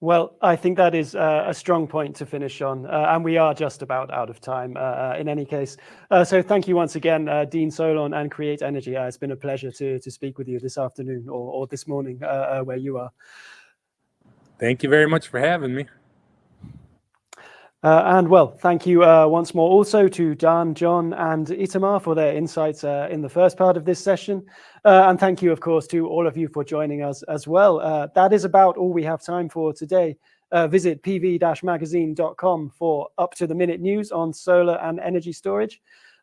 Well, I think that is a strong point to finish on, and we are just about out of time in any case. So thank you once again, Dean Solon and Create Energy. It's been a pleasure to speak with you this afternoon or this morning where you are. Thank you very much for having me. And well, thank you once more also to Dan, John and Itamar for their insights in the first part of this session. And thank you, of course, to all of you for joining us as well. That is about all we have time for today. Visit pv-magazine.com for up-to-the-minute news on solar and energy storage.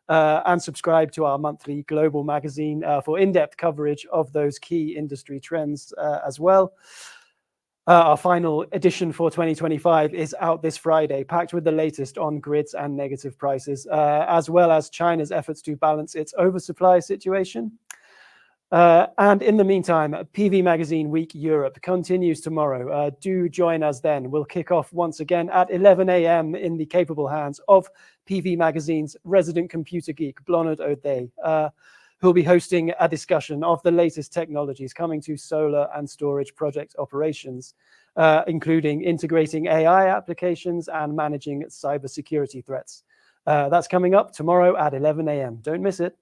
And subscribe to our monthly global magazine for in-depth coverage of those key industry trends as well. Our final edition for 2025 is out this Friday, packed with the latest on grids and negative prices, as well as China's efforts to balance its oversupply situation. And in the meantime, PV Magazine Week Europe continues tomorrow. Do join us then. We'll kick off once again at 11 a.m. in the capable hands of PV Magazine's resident computer geek, Blonard O'Day, who'll be hosting a discussion of the latest technologies coming to solar and storage project operations, including integrating AI applications and managing cybersecurity threats. That's coming up tomorrow at 11 a.m. Don't miss it.